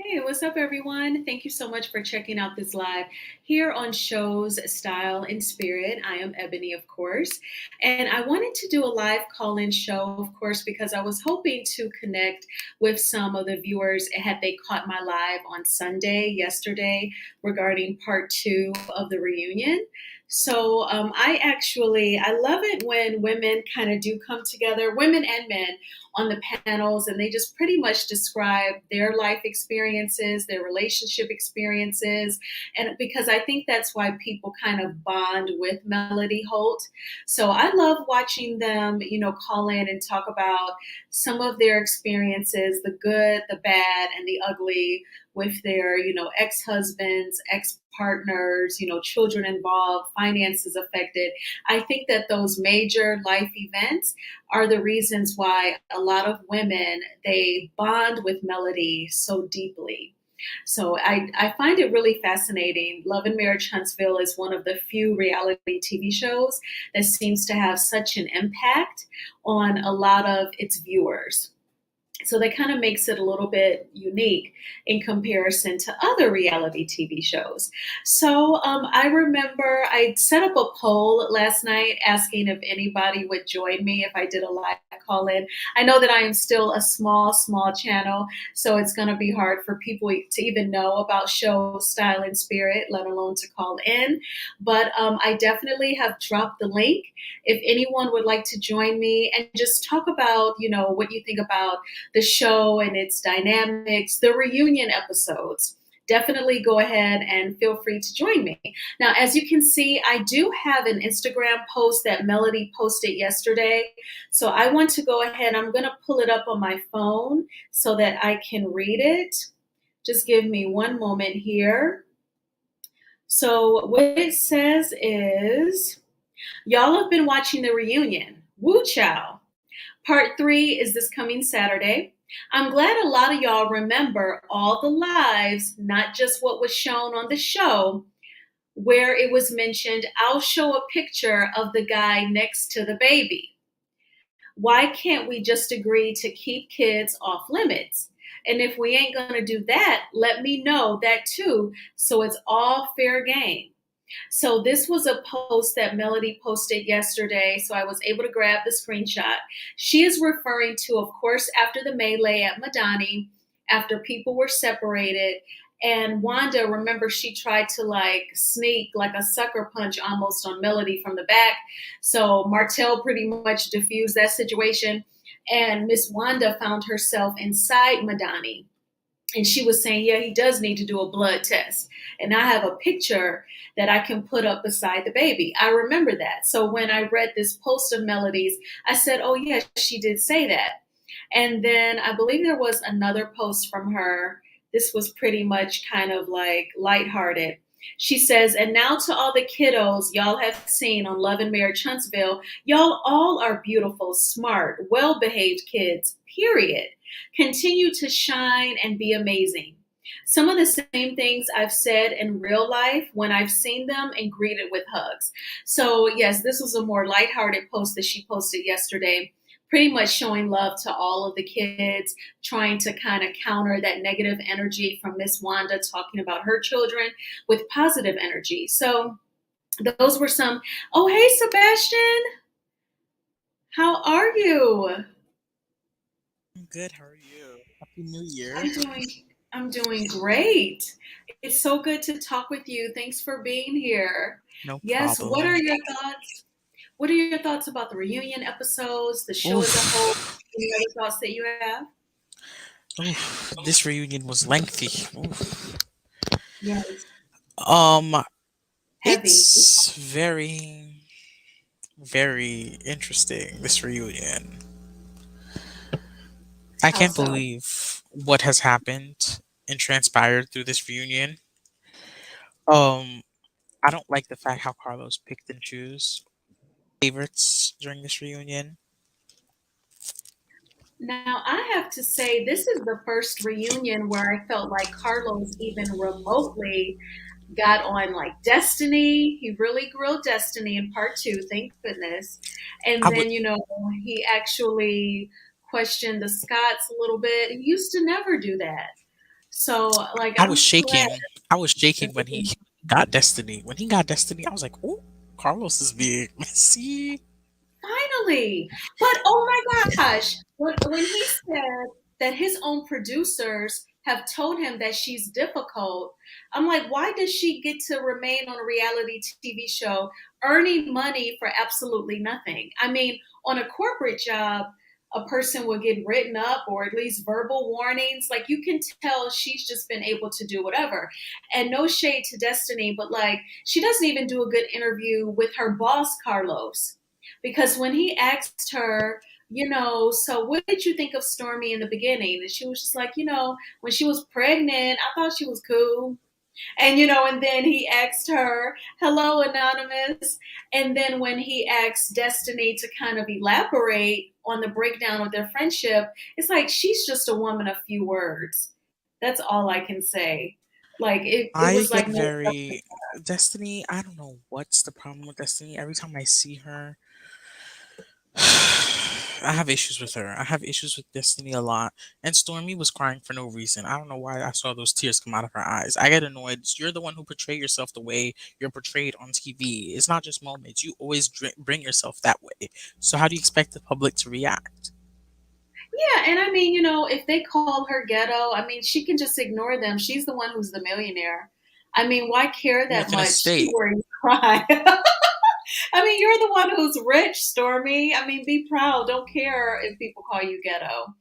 Hey, what's up, everyone? Thank you so much for checking out this live here on Shows Style and Spirit. I am Ebony, of course, and I wanted to do a live call in show, of course, because I was hoping to connect with some of the viewers had they caught my live on Sunday, yesterday, regarding part two of the reunion. I love it when women kind of do come together, women and men on the panels, and they just pretty much describe their life experiences, their relationship experiences. And because I think that's why people kind of bond with Melody Holt. So I love watching them, call in and talk about some of their experiences, the good, the bad, and the ugly with their, ex-husbands, ex-partners, children involved, finances affected. I think that those major life events are the reasons why a lot of women they bond with Melody so deeply. So I find it really fascinating. Love and Marriage Huntsville is one of the few reality TV shows that seems to have such an impact on a lot of its viewers. So that kind of makes it a little bit unique in comparison to other reality TV shows. I remember I set up a poll last night asking if anybody would join me if I did a live call in. I know that I am still a small channel, so it's going to be hard for people to even know about Show Style and Spirit, let alone to call in. But I definitely have dropped the link if anyone would like to join me and just talk about, what you think about the show and its dynamics, the reunion episodes. Definitely go ahead and feel free to join me. Now, as you can see, I do have an Instagram post that Melody posted yesterday. So I want to go ahead, I'm going to pull it up on my phone so that I can read it. Just give me one moment here. So what it says is, y'all have been watching the reunion. Woo chow. Part three is this coming Saturday. I'm glad a lot of y'all remember all the lives, not just what was shown on the show, where it was mentioned, I'll show a picture of the guy next to the baby. Why can't we just agree to keep kids off limits? And if we ain't going to do that, let me know that too, so it's all fair game. So this was a post that Melody posted yesterday. So I was able to grab the screenshot. She is referring to, of course, after the melee at Madani, after people were separated. And Wanda, remember, she tried to like sneak like a sucker punch almost on Melody from the back. So Martell pretty much diffused that situation. And Miss Wanda found herself inside Madani. And she was saying, yeah, he does need to do a blood test. And I have a picture that I can put up beside the baby. I remember that. So when I read this post of Melody's, I said, oh, yeah, she did say that. And then I believe there was another post from her. This was pretty much kind of like lighthearted. She says, and now to all the kiddos y'all have seen on Love and Marriage Huntsville, y'all all are beautiful, smart, well behaved kids, period. Continue to shine and be amazing. Some of the same things I've said in real life when I've seen them and greeted with hugs. So, yes, this was a more lighthearted post that she posted yesterday, pretty much showing love to all of the kids, trying to kind of counter that negative energy from Miss Wanda talking about her children with positive energy. So, those were some. Oh, hey, Sebastian, how are you? I'm good. How are you? Happy New Year. I'm doing I'm doing great. It's so good to talk with you. Thanks for being here. No Yes, what problem. are your thoughts? What are your thoughts about the reunion episodes, the show as a whole? Oof. Any other thoughts that you have? Oof. This reunion was lengthy. Oof. Yes, Um, heavy. it's very interesting, this reunion. I How can't so? believe what has happened and transpired through this reunion. Um, I don't like the fact how Carlos picked and choose favorites during this reunion. Now, I have to say, this is the first reunion where I felt like Carlos even remotely got on like Destiny. He really grilled Destiny in part two, thank goodness. I And would then, he actually questioned the Scots a little bit. He used to never do that. So, like, I I'm was glad shaking. I was that shaking they when he can. got Destiny. When he got Destiny, I was like, "Oh, Carlos is being messy." Finally. But oh my gosh, when he said that his own producers have told him that she's difficult, I'm like, why does she get to remain on a reality TV show earning money for absolutely nothing? I mean, on a corporate job, a person will get written up or at least verbal warnings. Like you can tell she's just been able to do whatever. And no shade to Destiny, but like she doesn't even do a good interview with her boss, Carlos, because when he asked her, so what did you think of Stormy in the beginning? And she was just like, when she was pregnant, I thought she was cool. And then he asked her, hello, Anonymous. And then when he asked Destiny to kind of elaborate on the breakdown of their friendship, it's like she's just a woman of few words. That's all I can say. Like it I was get like no very Destiny. I don't know what's the problem with Destiny. Every time I see her, I have issues with her. I have issues with Destiny a lot. And Stormy was crying for no reason. I don't know why I saw those tears come out of her eyes. I get annoyed. You're the one who portray yourself the way you're portrayed on TV. It's not just moments. You always bring yourself that way. So how do you expect the public to react? Yeah, and I mean, if they call her ghetto, I mean, she can just ignore them. She's the one who's the millionaire. I mean, why care that With an much estate. where you cry? I mean, you're the one who's rich, Stormy. I mean, be proud. Don't care if people call you ghetto.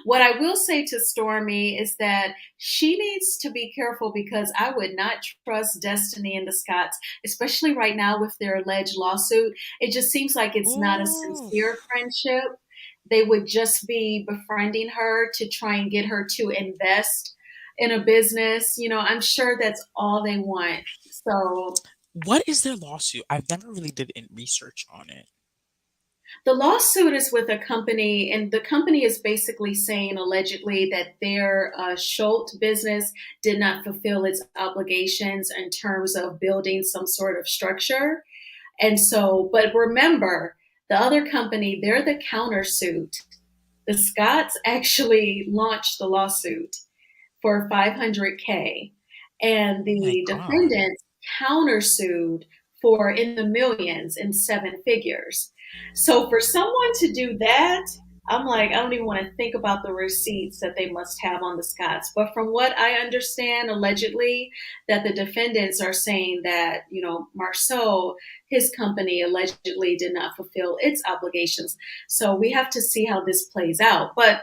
What I will say to Stormy is that she needs to be careful because I would not trust Destiny and the Scotts, especially right now with their alleged lawsuit. It just seems like it's not a Ooh. sincere friendship. They would just be befriending her to try and get her to invest in a business. I'm sure that's all they want. So What is their lawsuit? I've never really did research on it. the lawsuit is with a company, and the company is basically saying allegedly that their Schultz business did not fulfill its obligations in terms of building some sort of structure. And so, but remember, the other company, they're the countersuit. The Scotts actually launched the lawsuit for 500K, and Oh my the god. defendants countersued for in the millions in seven figures. So for someone to do that, I'm like, I don't even want to think about the receipts that they must have on the Scotts. But from what I understand, allegedly, that the defendants are saying that, Marceau, his company, allegedly did not fulfill its obligations. So we have to see how this plays out. But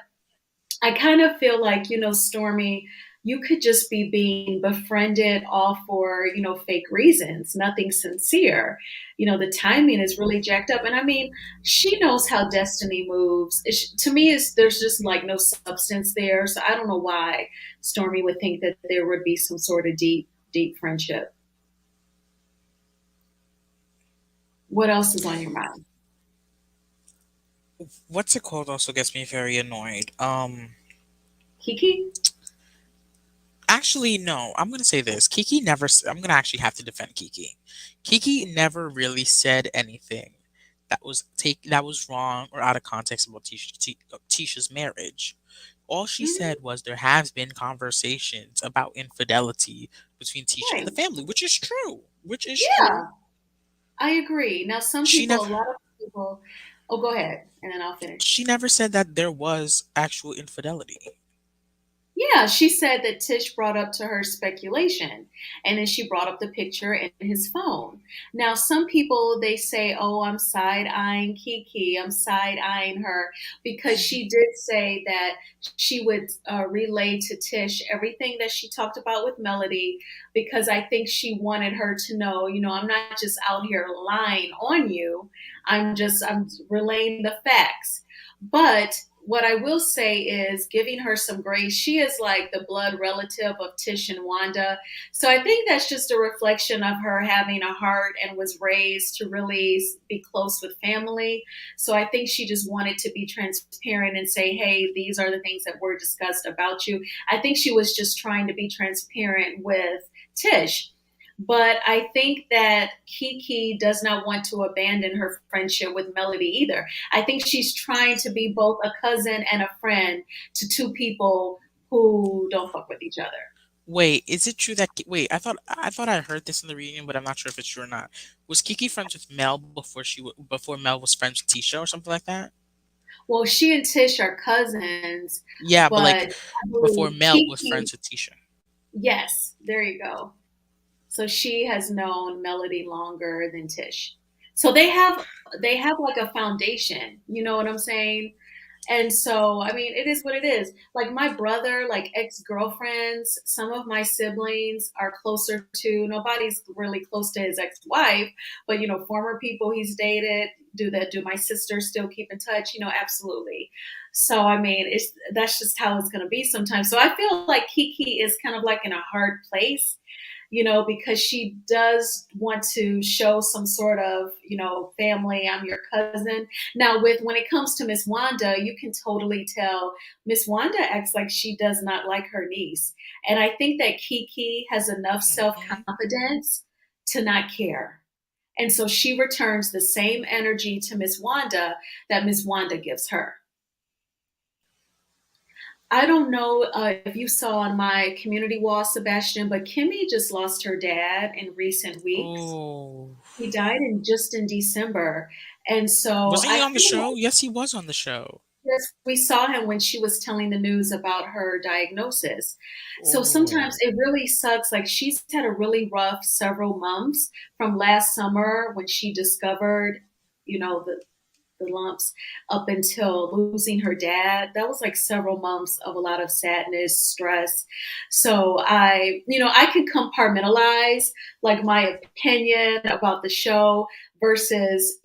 I kind of feel like, Stormy, you could just be being befriended all for, fake reasons, nothing sincere. The timing is really jacked up. And I mean, she knows how Destiny moves. To me, there's just like no substance there. So I don't know why Stormy would think that there would be some sort of deep, deep friendship. What else is on your mind? What's it called also gets me very annoyed. Kiki? Actually, no. I'm gonna say this. Kiki never. I'm gonna actually have to defend Kiki. Kiki never really said anything that was wrong or out of context about Tisha's marriage. All she Mhm. said was there has been conversations about infidelity between Tisha and Right. the family, which is true. Which is true. Yeah, I agree. Now, some She people, never a lot of people, oh, go ahead, and then I'll finish. she never said that there was actual infidelity. Yeah, she said that Tish brought up to her speculation, and then she brought up the picture in his phone. Now, some people they say, "Oh, I'm side eyeing Kiki. I'm side eyeing her," because she did say that she would relay to Tish everything that she talked about with Melody, because I think she wanted her to know, I'm not just out here lying on you. I'm relaying the facts. But what I will say is giving her some grace. She is like the blood relative of Tish and Wanda. So I think that's just a reflection of her having a heart and was raised to really be close with family. So I think she just wanted to be transparent and say, hey, these are the things that were discussed about you. I think she was just trying to be transparent with Tish. But I think that Kiki does not want to abandon her friendship with Melody either. I think she's trying to be both a cousin and a friend to two people who don't fuck with each other. Wait, is it true that wait, I thought I heard this in the reunion, but I'm not sure if it's true or not. Was Kiki friends with Mel before before Mel was friends with Tisha or something like that? Well, she and Tish are cousins, Yeah, but but like I before believe Mel was Kiki, friends with Tisha. yes, there you go. So she has known Melody longer than Tish. So they have like a foundation, you know what I'm saying? And so, I mean, it is what it is. Like my brother, like ex-girlfriends, some of my siblings are closer to, nobody's really close to his ex-wife, but former people he's dated, do my sisters still keep in touch? Absolutely. So I mean, that's just how it's gonna be sometimes. So I feel like Kiki is kind of like in a hard place, because she does want to show some sort of, family, I'm your cousin. Now, with when it comes to Miss Wanda, you can totally tell Miss Wanda acts like she does not like her niece. And I think that Kiki has enough self Hmm. confidence to not care. And so she returns the same energy to Miss Wanda that Miss Wanda gives her. I don't know if you saw on my community wall, Sebastian, but Kimmy just lost her dad in recent weeks. Oh, He died in December. And so wasn't he I on the feel show? like, Yes, he was on the show. yes, we saw him when she was telling the news about her diagnosis. So sometimes Oh, it really sucks. Like she's had a really rough several months from last summer when she discovered, the lumps up until losing her dad. That was like several months of a lot of sadness, stress. So I can compartmentalize like my opinion about the show versus,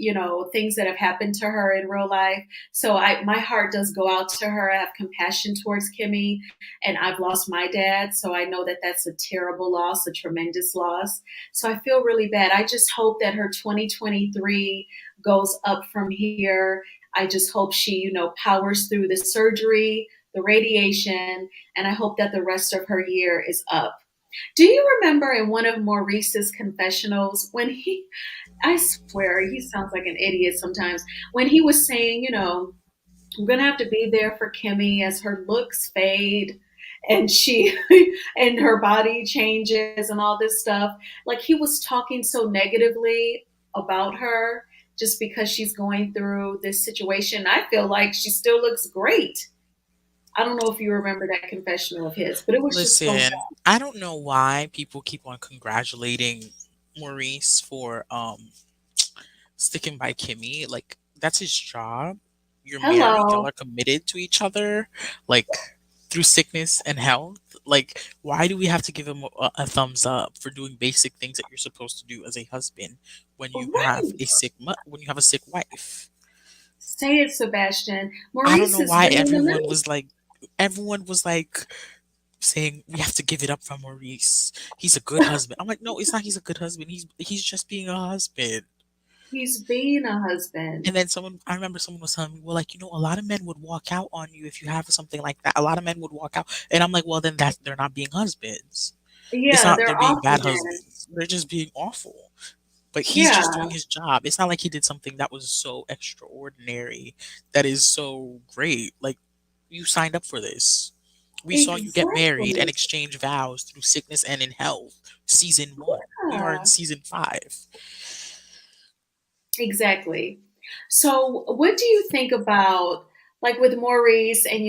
things that have happened to her in real life. So my heart does go out to her. I have compassion towards Kimmy, and I've lost my dad. So I know that that's a terrible loss, a tremendous loss. So I feel really bad. I just hope that her 2023 goes up from here. I just hope she, powers through the surgery, the radiation, and I hope that the rest of her year is up. Do you remember in one of Maurice's confessionals when I swear he sounds like an idiot sometimes, when he was saying, I'm gonna have to be there for Kimmy as her looks fade and she and her body changes and all this stuff. Like he was talking so negatively about her just because she's going through this situation. I feel like she still looks great. I don't know if you remember that confessional of his, but it was just so listen, I don't know why people keep on congratulating Maurice for sticking by Kimmy. Like that's his job. You're married, y'all hello. are committed to each other, like through sickness and health. Like, why do we have to give him a thumbs up for doing basic things that you're supposed to do as a husband when you have Right. a when you have a sick wife? Say it, Sebastian. I don't know Maurice has why been in the news. everyone was like saying we have to give it up for Maurice. He's a good husband. I'm like, no, it's not. He's a good husband. He's just being a husband. He's being a husband. And then I remember someone was telling me, well, like, a lot of men would walk out on you if you have something like that. A lot of men would walk out. And I'm like, well, then they're not being husbands. It's Yeah, not they're they're being awful bad men. husbands. They're just being awful. But he's Yeah, just doing his job. It's not like he did something that was so extraordinary, that is so great. Like, you signed up for this. We saw you get married and exactly. exchange vows through sickness and in health. Season 1. We are in Yeah, season 5. exactly. So, what do you think about like with Maurice and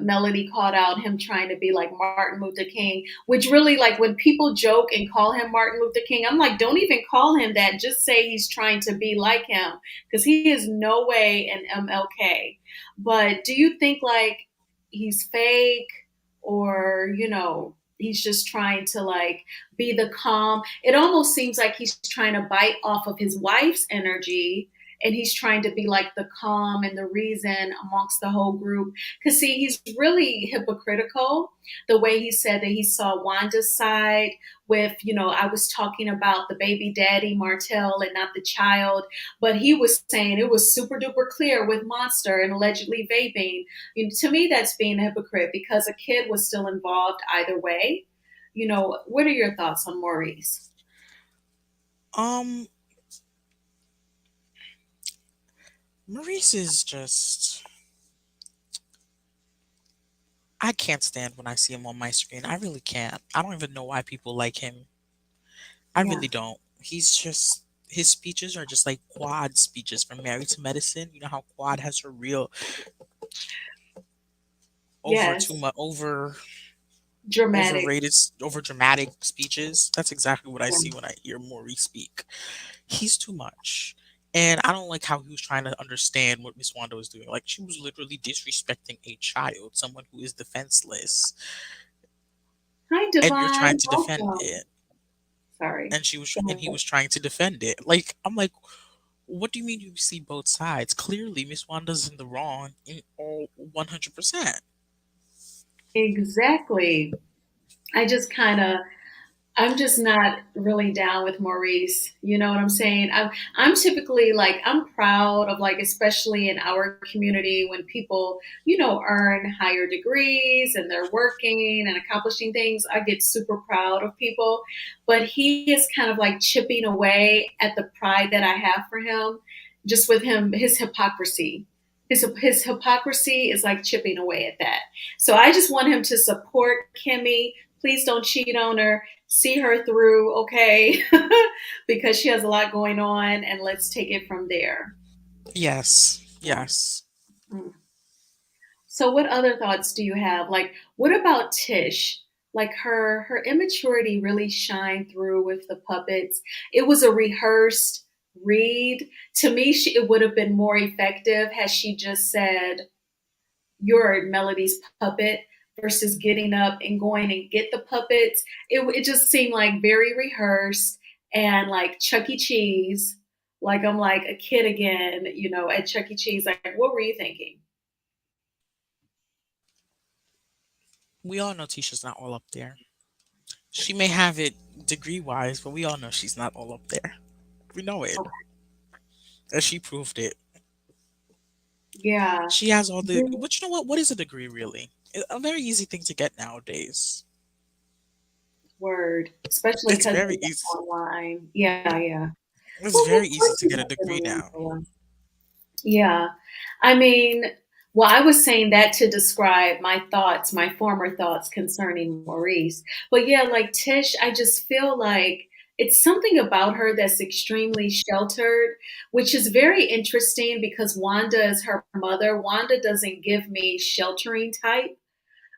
Melody called out him trying to be like Martin Luther King, which really like when people joke and call him Martin Luther King, I'm like, don't even call him that. Just say he's trying to be like him because he is no way an MLK. But do you think like he's fake or he's just trying to like be the calm. It almost seems like he's trying to bite off of his wife's energy and he's trying to be like the calm and the reason amongst the whole group. Because, see, he's really hypocritical the way he said that he saw Wanda's side with, I was talking about the baby daddy, Martell, and not the child. But he was saying it was super duper clear with Monster and allegedly vaping. To me, that's being a hypocrite because a kid was still involved either way. What are your thoughts on Maurice? Um, Maurice is just I can't stand when I see him on my screen. I really can't. I don't even know why people like him. I Yeah. really don't. He's just his speeches are just like Quad speeches from Married to Medicine. You know how Quad has her real over too Yes. much Dramatic. overrated, over dramatic speeches. That's exactly what I Yeah. see when I hear Maurice speak. He's too much. And I don't like how he was trying to understand what Miss Wanda was doing. Like she was literally disrespecting a child, someone who is defenseless, Hi, and you're trying Divine. to defend Welcome. it. Sorry. And Go he ahead. was trying to defend it. Like I'm like, what do you mean you see both sides? Clearly, Miss Wanda's in the wrong in all 100%. Exactly. I just kind of I'm just not really down with Maurice. You know what I'm saying? I'm typically like I'm proud of like especially in our community when people earn higher degrees and they're working and accomplishing things. I get super proud of people, but he is kind of like chipping away at the pride that I have for him, just with him his hypocrisy. His hypocrisy is like chipping away at that. So I just want him to support Kimmy. Please don't cheat on her, see her through, okay? Because she has a lot going on, and let's take it from there. Yes, Yeah. yes. Mm. So, what other thoughts do you have? Like, what about Tish? Like her immaturity really shined through with the puppets. It was a rehearsed read. To me, it would have been more effective had she just said, "You're Melody's puppet," versus getting up and going and get the puppets. It just seemed like very rehearsed and like Chuck E. Cheese. Like I'm like a kid again, at Chuck E. Cheese. Like, what were you thinking? We all know Tisha's not all up there. She may have it degree wise, but we all know she's not all up there. We know it. And she proved it. Yeah, She has all the. But you know what? What is a degree really? A very easy thing to get nowadays. word, especially It's because very it's easy. online. Yeah, yeah. It's Well, very of easy course to you get a have been degree on now. for. Yeah. I mean, well, I was saying that to describe my thoughts, my former thoughts concerning Maurice. But yeah, like Tish, I just feel like it's something about her that's extremely sheltered, which is very interesting because Wanda is her mother. Wanda doesn't give me sheltering type.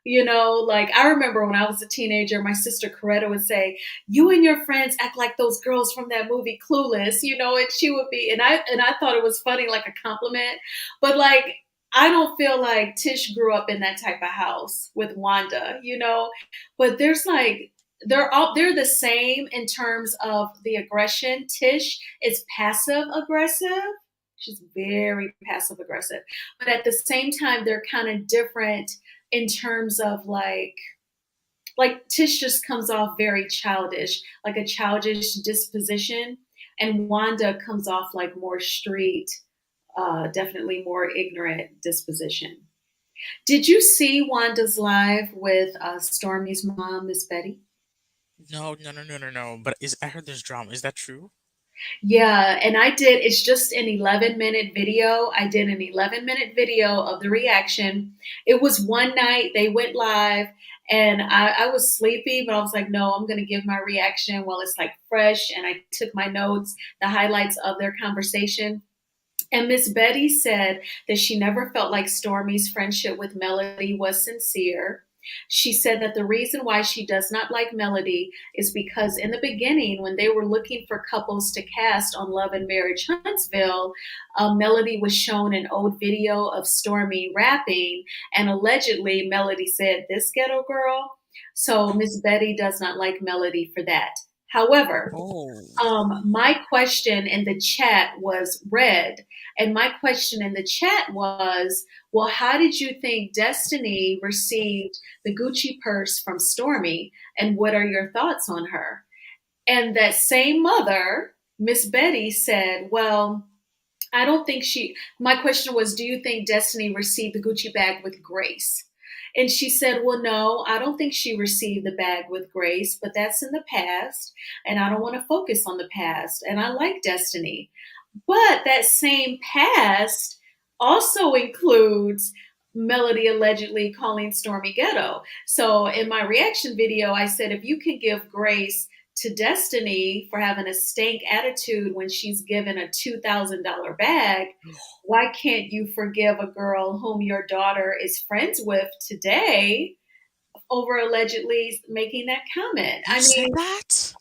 Like I remember when I was a teenager, my sister Coretta would say, "You and your friends act like those girls from that movie Clueless," and she would be, and I thought it was funny, like a compliment, but like I don't feel like Tish grew up in that type of house with Wanda. But there's like they're the same in terms of the aggression. Tish is passive aggressive. She's very passive aggressive, but at the same time, they're kind of different in terms of like Tish just comes off very childish, like a childish disposition, and Wanda comes off like more street, definitely more ignorant disposition. Did you see Wanda's live with Stormy's mom, Miss Betty? No, no, no, no, no, no. But is I heard there's drama. Is that true? Yeah, and it's just an 11-minute video. I did an 11-minute video of the reaction. It was one night, they went live, and I was sleepy, but I was like, no, I'm going to give my reaction while it's like fresh. And I took my notes, the highlights of their conversation. And Miss Betty said that she never felt like Stormy's friendship with Melody was sincere. She said that the reason why she does not like Melody is because in the beginning, when they were looking for couples to cast on Love and Marriage Huntsville, Melody was shown an old video of Stormy rapping, and allegedly Melody said, "This ghetto girl." So Miss Betty does not like Melody for that. However, Oh, my question in the chat was read, and my question in the chat was, well, how did you think Destiny received the Gucci purse from Stormy, and what are your thoughts on her? And that same mother, Miss Betty, said, well, I don't think my question was, do you think Destiny received the Gucci bag with grace? And she said, well, no, I don't think she received the bag with grace, but that's in the past. And I don't want to focus on the past. And I like Destiny. But that same past also includes Melody allegedly calling Stormy ghetto. So in my reaction video, I said, if you can give grace to Destiny for having a stank attitude when she's given a $2,000 bag, why can't you forgive a girl whom your daughter is friends with today over allegedly making that comment? You I said mean, that?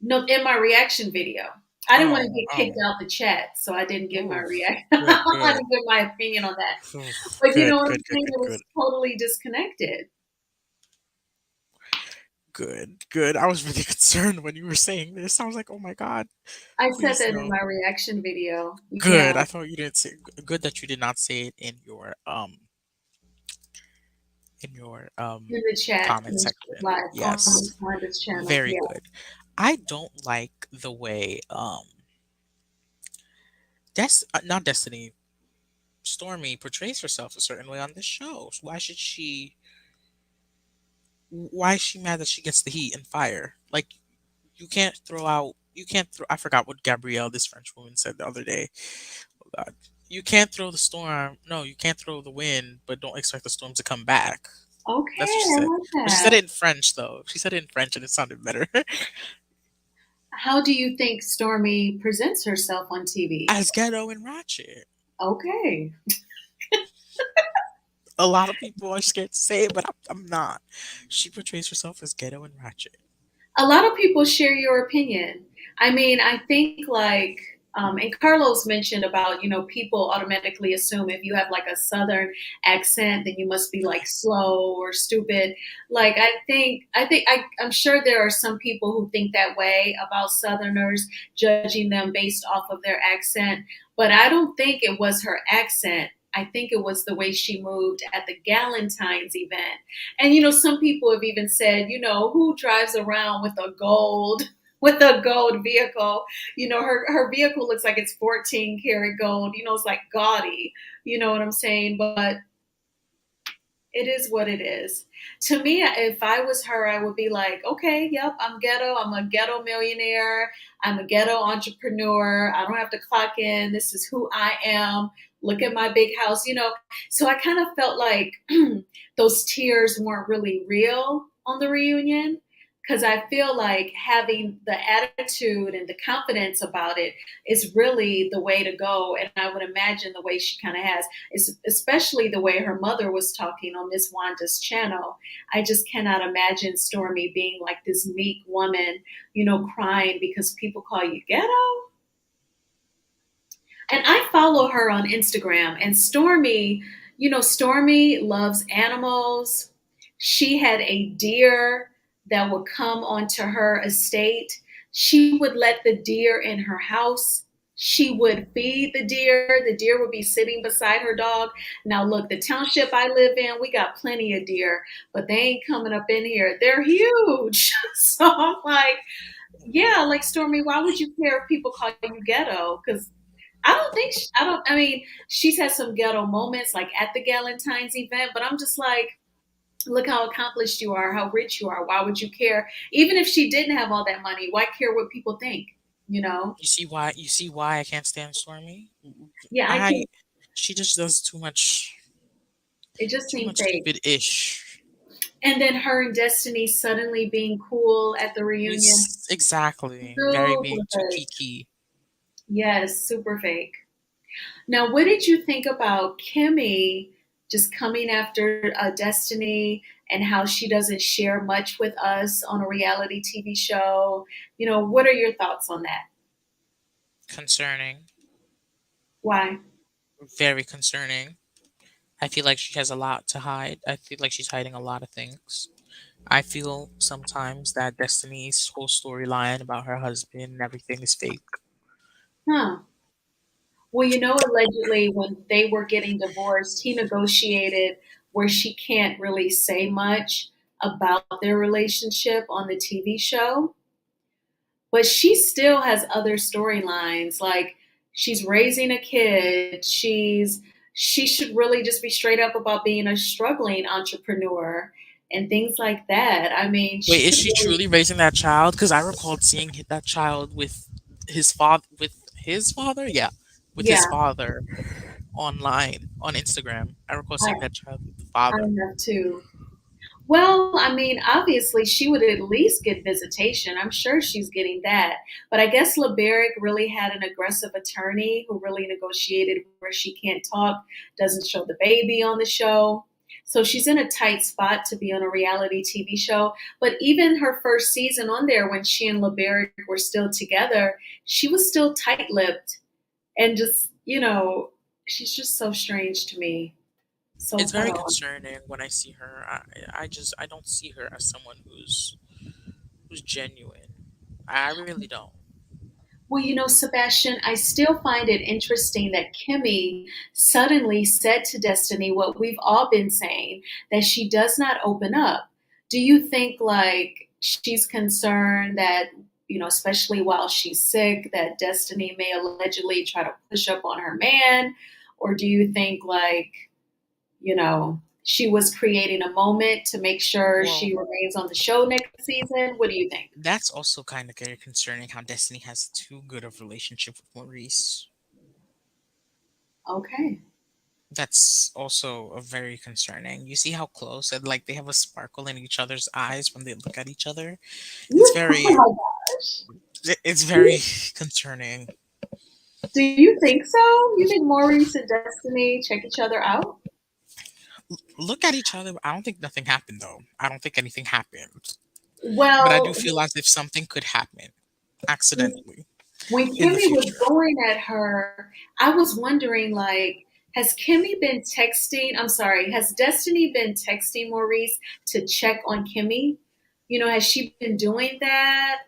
no, in my reaction video. I didn't want to Oh, get kicked oh. out the chat, so I didn't give my Ooh. reaction. Good, I good. didn't give my opinion on that. Ooh, But you know good, what I'm good, good, saying? good, It good. was totally disconnected. Good, good. I was really concerned when you were saying this. I was like, "Oh my god, I said please that in no." my reaction video. Yeah, Good. I thought you didn't say good that you did not say it in your in the chat, in comment the section. live on Yes. Wanda's channel. Very Yeah. good. I don't like the way not Destiny, Stormy portrays herself a certain way on this show. So why is she mad that she gets the heat and fire? Like you can't throw I forgot what Gabrielle, this French woman, said the other day. Oh god. You can't throw the storm. No, you can't throw the wind, but don't expect the storm to come back. That's what Okay, she I said. like But she that. said it in French though. She said it in French and it sounded better. How do you think Stormy presents herself on TV? As ghetto and ratchet. Okay. A lot of people are scared to say it, but I'm not. She portrays herself as ghetto and ratchet. A lot of people share your opinion. I mean, I think like, and Carlos mentioned about, people automatically assume if you have like a Southern accent, then you must be like slow or stupid. Like, I'm sure there are some people who think that way about Southerners, judging them based off of their accent. But I don't think it was her accent. I think it was the way she moved at the Galentine's event. And some people have even said, who drives around with a gold with a gold vehicle? Her vehicle looks like it's 14 karat gold. It's like gaudy. You know what I'm saying? But it is what it is. To me, if I was her, I would be like, okay, yep, I'm ghetto. I'm a ghetto millionaire. I'm a ghetto entrepreneur. I don't have to clock in. This is who I am. Look at my big house. So I kind of felt like those tears weren't really real on the reunion because I feel like having the attitude and the confidence about it is really the way to go. And I would imagine the way she kind of has, especially the way her mother was talking on Miss Wanda's channel. I just cannot imagine Stormy being like this meek woman, crying because people call you ghetto. And I follow her on Instagram. And Stormy loves animals. She had a deer that would come onto her estate. She would let the deer in her house. She would feed the deer. The deer would be sitting beside her dog. Now, look, the township I live in, we got plenty of deer, but they ain't coming up in here. They're huge. So I'm like, yeah, like Stormy, why would you care if people call you ghetto? Because I mean, she's had some ghetto moments like at the Galentine's event, but I'm just like, look how accomplished you are, how rich you are. Why would you care? Even if she didn't have all that money, why care what people think? You know? You see why I can't stand Stormy? Yeah, I I can't. She just does It just too seemed much fake. stupid ish. And then her and Destiny suddenly being cool at the reunion. It's exactly very Super being too fake. kiki. Yes, super fake. Now, what did you think about Kimmy just coming after Destiny and how she doesn't share much with us on a reality TV show? What are your thoughts on that? Concerning. Why? Very concerning. I feel like she has a lot to hide. I feel like she's hiding a lot of things. I feel sometimes that Destiny's whole storyline about her husband and everything is fake. Huh. Well, allegedly when they were getting divorced, he negotiated where she can't really say much about their relationship on the TV show, but she still has other storylines. Like she's raising a kid. She should really just be straight up about being a struggling entrepreneur and things like that. I mean, Wait, she is could she really, truly raising that child? Because I recalled seeing that child with his father. With his father, yeah, with his yeah. father. online on Instagram. I recall I, seeing that child with the I father. have too. Well, I mean, obviously, she would at least get visitation. I'm sure she's getting that. But I guess LeBeric really had an aggressive attorney who really negotiated where she can't talk, doesn't show the baby on the show. So she's in a tight spot to be on a reality TV show. But even her first season on there, when she and LeBeric were still together, she was still tight lipped and just, she's just so strange to me. So It's very subtle. concerning when I see her. I don't see her as someone who's genuine. I really don't. Well, Sebastian, I still find it interesting that Kimmy suddenly said to Destiny what we've all been saying, that she does not open up. Do you think like she's concerned that, especially while she's sick, that Destiny may allegedly try to push up on her man? Or do you think like, she was creating a moment to make sure Well, she remains on the show next season? What do you think? that's also kind of very concerning how Destiny has too good of relationship with Maurice. Okay. That's also a very concerning. You see how close and like they have a sparkle in each other's eyes when they look at each other. It's Oh my very gosh. it's very concerning. Do you think so? You think Maurice and Destiny check each other out? Look at each other. I don't think nothing happened though. I don't think anything happened. But I do Well, feel as if something could happen accidentally when in the Kimmy was future. going at her, I was wondering like, has Kimmy been texting? I'm sorry, has Destiny been texting Maurice to check on Kimmy? Has she been doing that?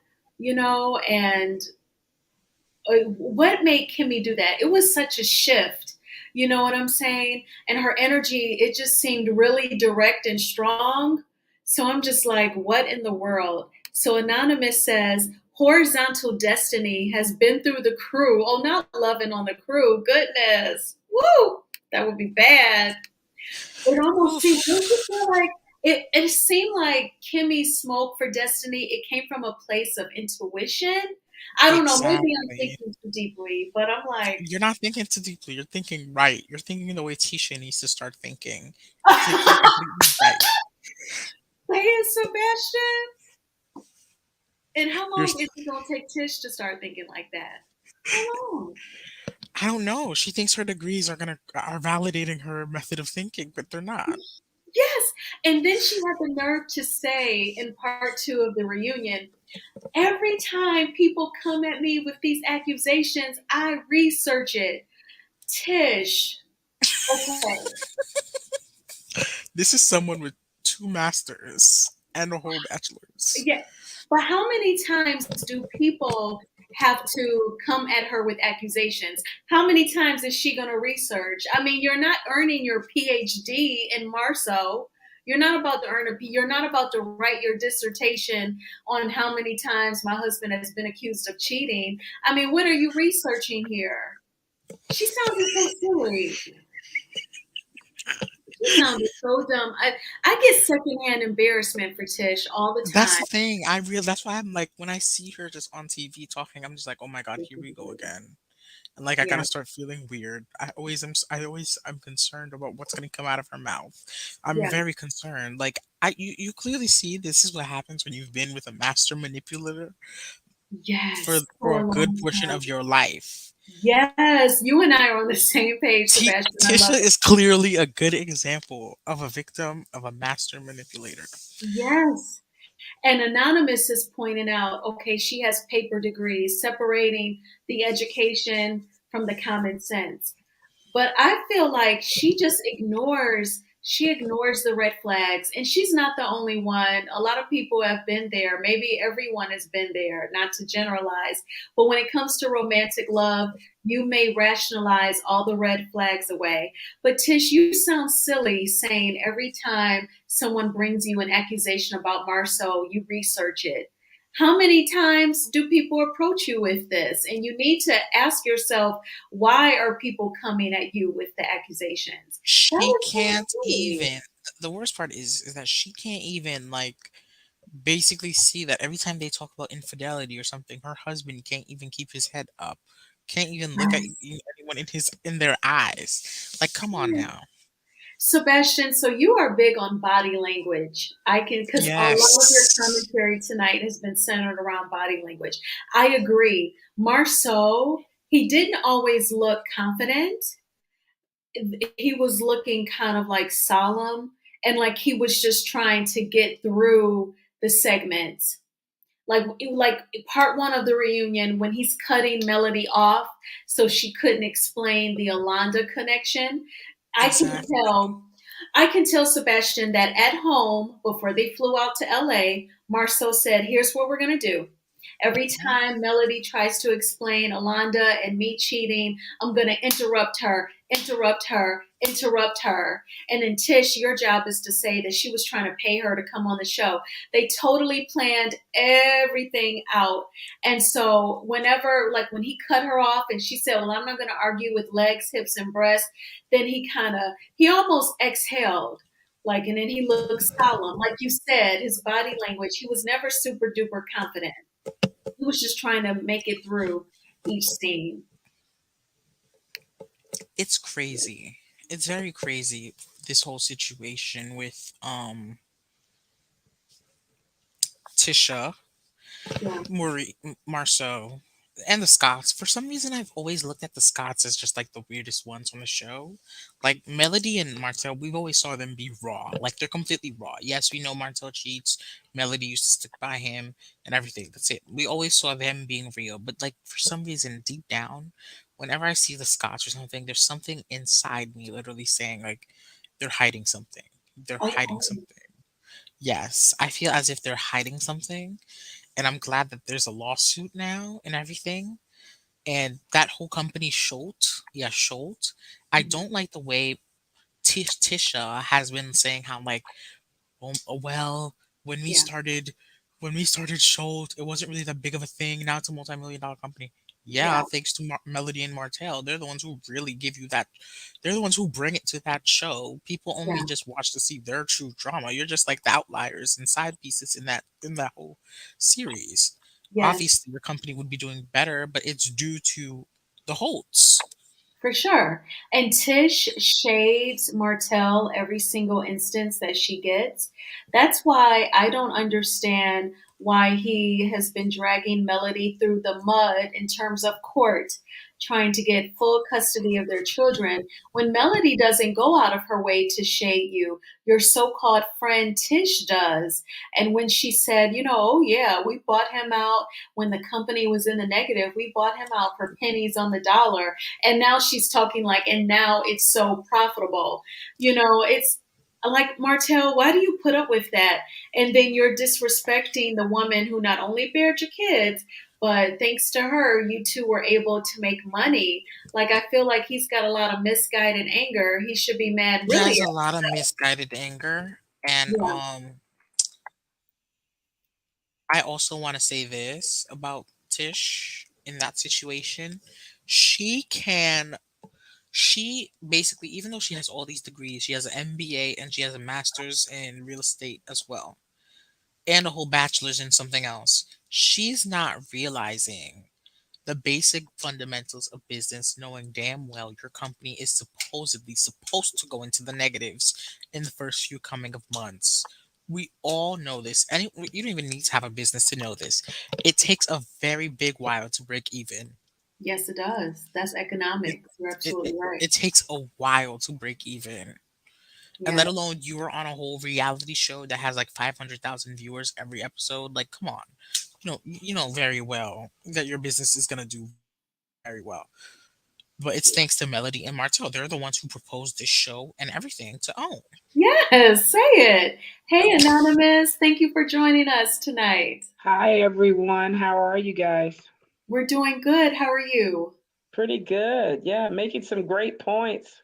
And what made Kimmy do that? It was such a shift. You know what I'm saying? And her energy, it just seemed really direct and strong. So I'm just like, what in the world? So Anonymous says, horizontal destiny has been through the crew. Oh, not loving on the crew. Goodness. Woo! That would be bad. It almost seemed, don't you Oof. feel like it seemed like Kimmy's smoke for Destiny, it came from a place of intuition. I don't know, maybe I'm Exactly. thinking too deeply, but I'm like, You're not thinking too deeply. You're thinking right. You're thinking the way Tisha needs to start thinking. You're thinking completely right. hey, Sebastian. And how You're. long is it going to take Tish to start thinking like that? How long? I don't know. She thinks her degrees are validating her method of thinking, but they're not. Yes. And then she had the nerve to say in part two of the reunion, every time people come at me with these accusations, I research it. Tish, okay. This is someone with two masters and a whole bachelor's. Yeah. But how many times do people have to come at her with accusations? How many times is she going to research? I mean, you're not earning your PhD in Marso. You're not about to you're not about to write your dissertation on how many times my husband has been accused of cheating. I mean, what are you researching here? She sounded so silly. She sounded so dumb. I get secondhand embarrassment for Tish all the That's time. the thing. That's why I'm like when I see her just on TV talking, I'm just like, oh my god, here we go again. And like I Yeah, gotta start feeling weird. I'm concerned about what's gonna come out of her mouth. I'm yeah. very concerned. Like you clearly see this is what happens when you've been with a master manipulator Yes, for for a a good long portion of time. your life. Yes, you and I are on the same page, Sebastian. I love Tisha it. is clearly a good example of a victim of a master manipulator. Yes. And Anonymous is pointing out, okay, she has paper degrees, separating the education from the common sense. But I feel like she ignores the red flags, and she's not the only one. A lot of people have been there. Maybe everyone has been there, not to generalize. But when it comes to romantic love, you may rationalize all the red flags away. But Tish, you sound silly saying every time someone brings you an accusation about Marceau, you research it. How many times do people approach you with this? And you need to ask yourself, why are people coming at you with the accusations? That She was so can't silly. even. The worst part is that she can't even like basically see that every time they talk about infidelity or something, her husband can't even keep his head up, Can't even look at anyone in their eyes. Like, come on now. Sebastian, so you are big on body language. I can, because a lot of your Yes. commentary tonight has been centered around body language. I agree. Marceau, he didn't always look confident. He was looking kind of like solemn and like he was just trying to get through the segments. Like part one of the reunion when he's cutting Melody off so she couldn't explain the Alonda connection. I can Exactly. tell I can tell Sebastian that at home before they flew out to LA, Marceau said, "Here's what we're gonna do. Every Mhm. time Melody tries to explain Alonda and me cheating, I'm gonna interrupt her, interrupt her, interrupt her. And then Tish, your job is to say that she was trying to pay her to come on the show." They totally planned everything out. And so whenever, like when he cut her off and she said, "Well, I'm not gonna argue with legs, hips, and breasts," then he almost exhaled. Like, and then he looked solemn. Like you said, his body language, he was never super duper confident. He was just trying to make it through each scene. It's crazy. It's very crazy, this whole situation with Tisha, Yeah. Marceau, and the Scots. For some reason, I've always looked at the Scots as just like the weirdest ones on the show. Like Melody and Martel, we've always saw them be raw. Like they're completely raw. Yes, we know Martel cheats. Melody used to stick by him and everything. That's it. We always saw them being real. But like for some reason, deep down, whenever I see the Scots or something, there's something inside me literally saying like they're hiding something. They're hiding Oh, something. Yes, I feel as if they're hiding something, and I'm glad that there's a lawsuit now and everything. And that whole company, Schultz, yeah, Schultz. I mhm. don't like the way Tisha has been saying how like, well, when we Yeah. started, when we started Schultz, it wasn't really that big of a thing. Now it's a multi-million dollar company. Yeah, Yeah. thanks to Melody and Martell, they're the ones who really give you that. They're the ones who bring it to that show. People only Yeah. just watch to see their true drama. You're just like the outliers and side pieces in that whole series. Yes. Obviously, your company would be doing better, but it's due to the Holtz. For sure. And Tish shades Martell every single instance that she gets. That's why I don't understand why he has been dragging Melody through the mud in terms of court, trying to get full custody of their children. When Melody doesn't go out of her way to shade you, your so called friend Tish does. And when she said, "Oh, yeah, we bought him out when the company was in the negative, we bought him out for pennies on the dollar," and now she's talking like, and now it's so profitable. It's like, Martell, why do you put up with that? And then you're disrespecting the woman who not only bared your kids, but thanks to her, you two were able to make money. Like, I feel like he's got a lot of misguided anger. He should be mad, He really. has a lot of misguided anger, and Yeah. I also want to say this about Tish in that situation. She can, she basically, even though she has all these degrees, she has an MBA and she has a master's in real estate as well, and a whole bachelor's in something else. She's not realizing the basic fundamentals of business, knowing damn well your company is supposedly supposed to go into the negatives in the first few coming of months. We all know this. You don't even need to have a business to know this. It takes a very big while to break even. Yes, it does. That's It economics. You're it, it, absolutely right. it takes a while to break even. And Yeah. let alone you were on a whole reality show that has like 500,000 viewers every episode. Like, come on. You know very well that your business is going to do very well. But it's thanks to Melody and Martell. They're the ones who proposed this show and everything to own. Yes, say it. Hey, Anonymous. Thank you for joining us tonight. Hi, everyone. How are you guys? We're doing good. How are you? Pretty good. Yeah, making some great points.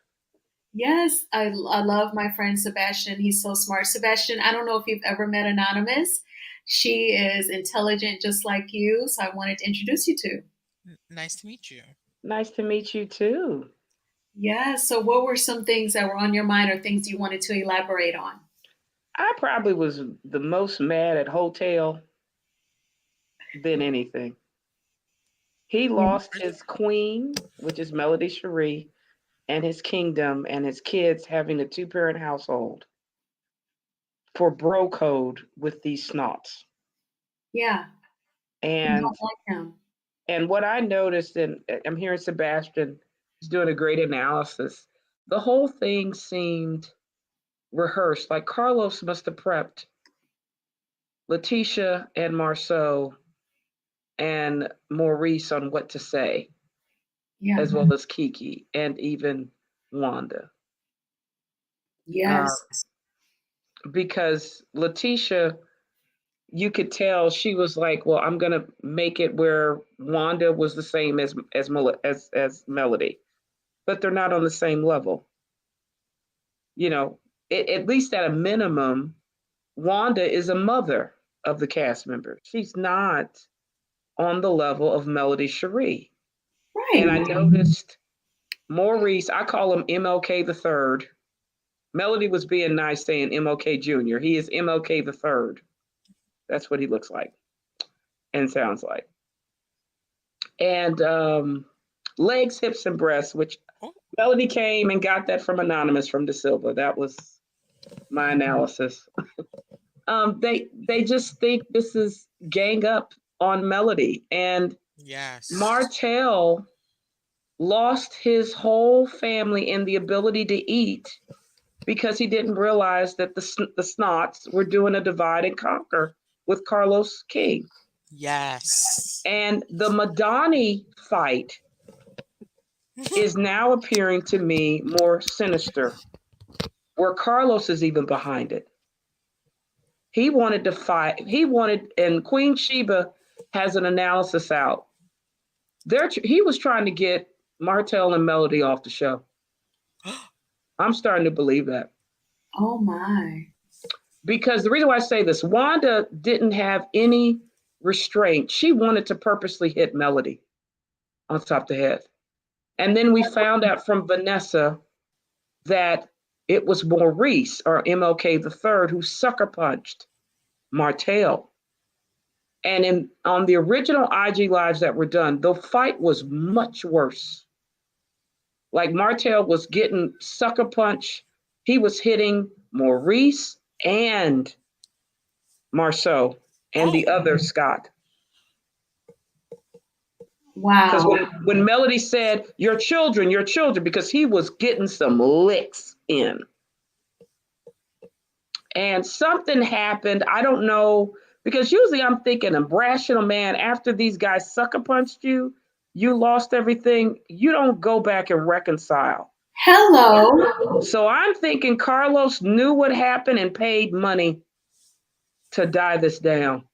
Yes, I love my friend Sebastian. He's so smart. Sebastian, I don't know if you've ever met Anonymous. She is intelligent just like you, so I wanted to introduce you to. Nice to meet you. Nice to meet you too. Yeah, so what were some things that were on your mind or things you wanted to elaborate on? I probably was the most mad at Hotel than anything. He Yeah. lost his queen, which is Melody Cherie, and his kingdom and his kids having a two-parent household for bro code with these snots. Yeah. We And don't like him. and what I noticed, and I'm hearing Sebastian is doing a great analysis, the whole thing seemed rehearsed. Like Carlos must have prepped Letitia and Marceau and Maurice on what to say, Yeah. as well as Kiki and even Wanda. Yes. Because Letitia, you could tell she was like, "Well, I'm gonna make it where Wanda was the same as Melody, but they're not on the same level." You know, at least at a minimum, Wanda is a mother of the cast member. She's not on the level of Melody Cherie. And I Right. noticed Maurice, I call him MLK the third. Melody was being nice saying MLK Jr. He is MLK the third. That's what he looks like and sounds like. And legs, hips, and breasts, which Oh, Melody came and got that from Anonymous from De Silva. That was my analysis. They just think this is gang up on Melody, and yes. Martell lost his whole family and the ability to eat because he didn't realize that the Snots were doing a divide and conquer with Carlos King. Yes. And the Madani fight is now appearing to me more sinister, where Carlos is even behind it. He wanted to fight. And Queen Sheba has an analysis out. He was trying to get Martell and Melody off the show. I'm starting to believe that. Oh my. Because the reason why I say this, Wanda didn't have any restraint. She wanted to purposely hit Melody on top of the head. And then we found out from Vanessa that it was Maurice or MLK the third who sucker punched Martell. And on the original IG lives that were done, the fight was much worse. Like Martell was getting sucker punch. He was hitting Maurice and Marceau and the other Scott. Because Wow. when Melody said, your children, because he was getting some licks in. And something happened. I don't know, because usually I'm thinking a rational man, after these guys sucker punched you, you lost everything. You don't go back and reconcile. Hello. So I'm thinking Carlos knew what happened and paid money to die this down.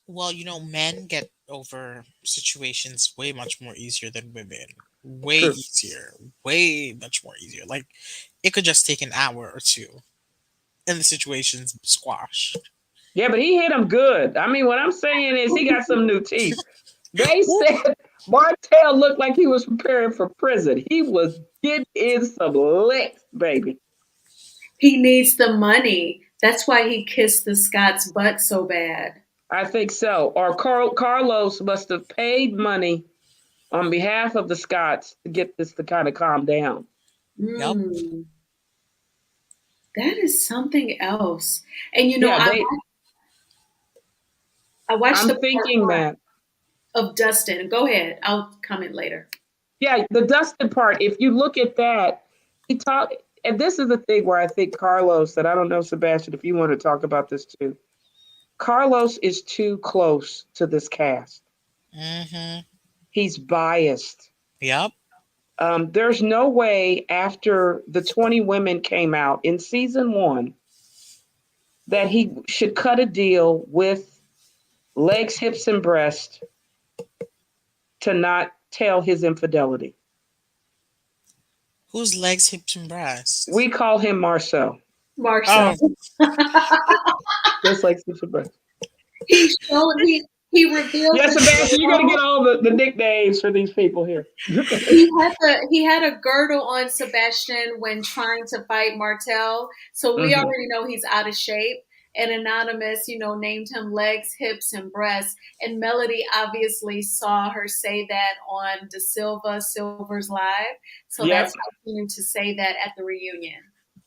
Well, men get over situations way much more easier than women. Way True. easier. Way much more easier. Like, it could just take an hour or two, and the situation's squashed. Yeah, but he hit him good. I mean, what I'm saying is he got some new teeth. They said Martell looked like he was preparing for prison. He was getting in some licks, baby. He needs the money. That's why he kissed the Scott's butt so bad. I think so. Or Carlos must have paid money on behalf of the Scots to get this to kind of calm down. Yep. That is something else. And Yeah, I watched I'm the thinking that. of Dustin. Go ahead. I'll comment later. Yeah, the Dustin part, if you look at that, he talked, and this is the thing where I think Carlos, and I don't know, Sebastian, if you want to talk about this too. Carlos is too close to this cast. Mm-hmm. He's biased. Yep. There's no way after the 20 women came out in season 1 that he should cut a deal with legs, hips, and breast to not tell his infidelity. Whose legs, hips, and breasts? We call him Marceau. Marcel. Just like hips and breasts. He revealed. Yes, Sebastian, you're going to get all the nicknames for these people here. He had a girdle on Sebastian when trying to fight Martell, so we already know he's out of shape. and Anonymous, named him legs, hips, and breasts. And Melody obviously saw her say that on Silver's Live. So Yep. that's how she knew to say that at the reunion.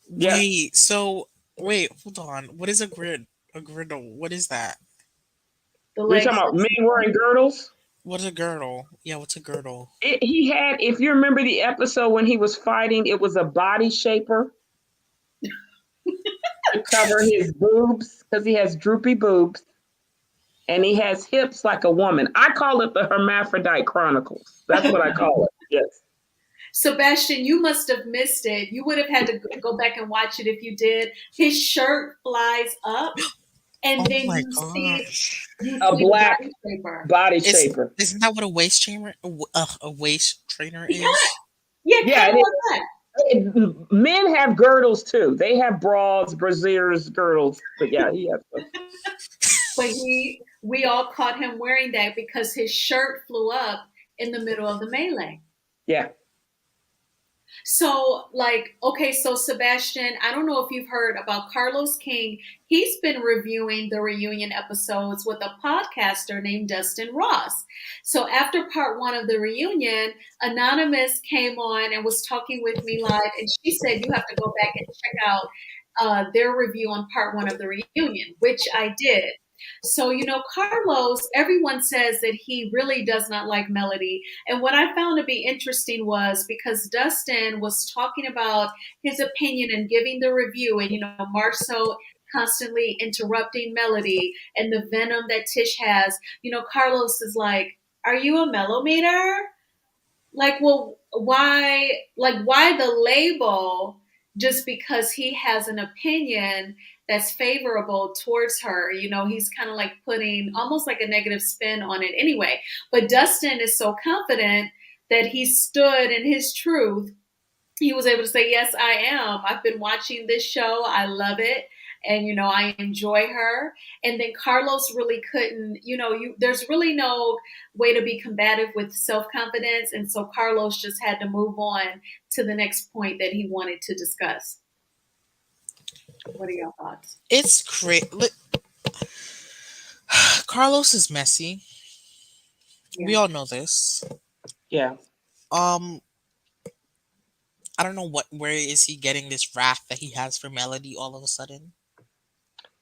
Yeah. Wait, hold on. What is a grid? A griddle? What is that? The We're legs, talking about hips, men wearing girdles. What's a girdle? Yeah, what's a girdle? He had, if you remember the episode when he was fighting, it was a body shaper to cover his boobs because he has droopy boobs and he has hips like a woman. I call it the Hermaphrodite Chronicles. That's what I call it. Yes. Sebastian, you must have missed it. You would have had to go back and watch it if you did. His shirt flies up, and Oh then my you gosh. A see the black body shaper. body Is shaper. isn't that what a waist trainer a waist trainer Yeah, is? yeah, Yeah, kind it of is. like that. Men have girdles too. They have bras, brassieres, girdles. But yeah, he has them. But we all caught him wearing that because his shirt flew up in the middle of the melee. Yeah. So, okay, so Sebastian, I don't know if you've heard about Carlos King. He's been reviewing the reunion episodes with a podcaster named Dustin Ross. So, after part one of the reunion, Anonymous came on and was talking with me live, and she said, "You have to go back and check out their review on part one of the reunion," which I did. So, Carlos, everyone says that he really does not like Melody. And what I found to be interesting was because Dustin was talking about his opinion and giving the review, and, Marceau constantly interrupting Melody and the venom that Tish has, Carlos is like, "Are you a mellometer?" Like, well, why the label just because he has an opinion that's favorable towards her? He's kind of like putting almost like a negative spin on it anyway. But Dustin is so confident that he stood in his truth. He was able to say, "Yes, I am. I've been watching this show. I love it. And, I enjoy her." And then Carlos really couldn't, there's really no way to be combative with self-confidence. And so Carlos just had to move on to the next point that he wanted to discuss. What are your thoughts? It's crazy. Carlos is messy. We Yeah. all know this. Yeah. Um, I don't know where is he getting this wrath that he has for Melody all of a sudden.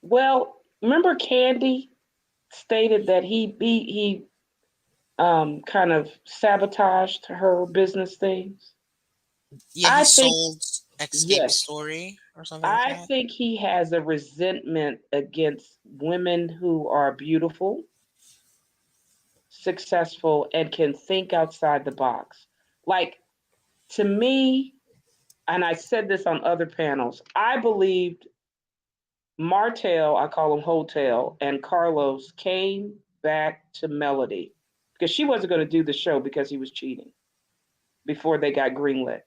Well, remember Candy stated that he kind of sabotaged her business things. Yeah, I he think sold Escape yes. Story or something like I that. think he has a resentment against women who are beautiful, successful, and can think outside the box. Like, to me, and I said this on other panels, I believed Martell, I call him Hotel, and Carlos came back to Melody because she wasn't going to do the show because he was cheating before they got greenlit.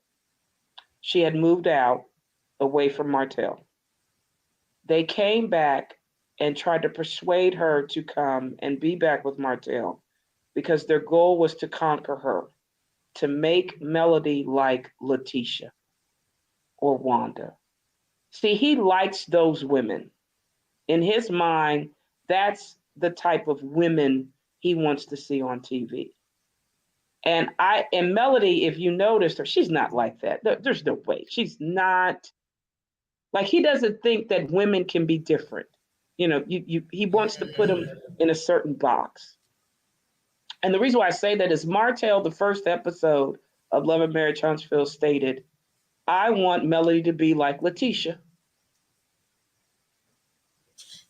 She had moved out away from Martell. They came back and tried to persuade her to come and be back with Martell because their goal was to conquer her, to make Melody like Letitia or Wanda. See, he likes those women. In his mind, that's the type of women he wants to see on TV. And Melody, if you noticed her, she's not like that. There's no way. She's not like he doesn't think that women can be different. He wants to put them in a certain box. And the reason why I say that is Martell, the first episode of Love and Marriage Huntsville, stated, "I want Melody to be like Letitia."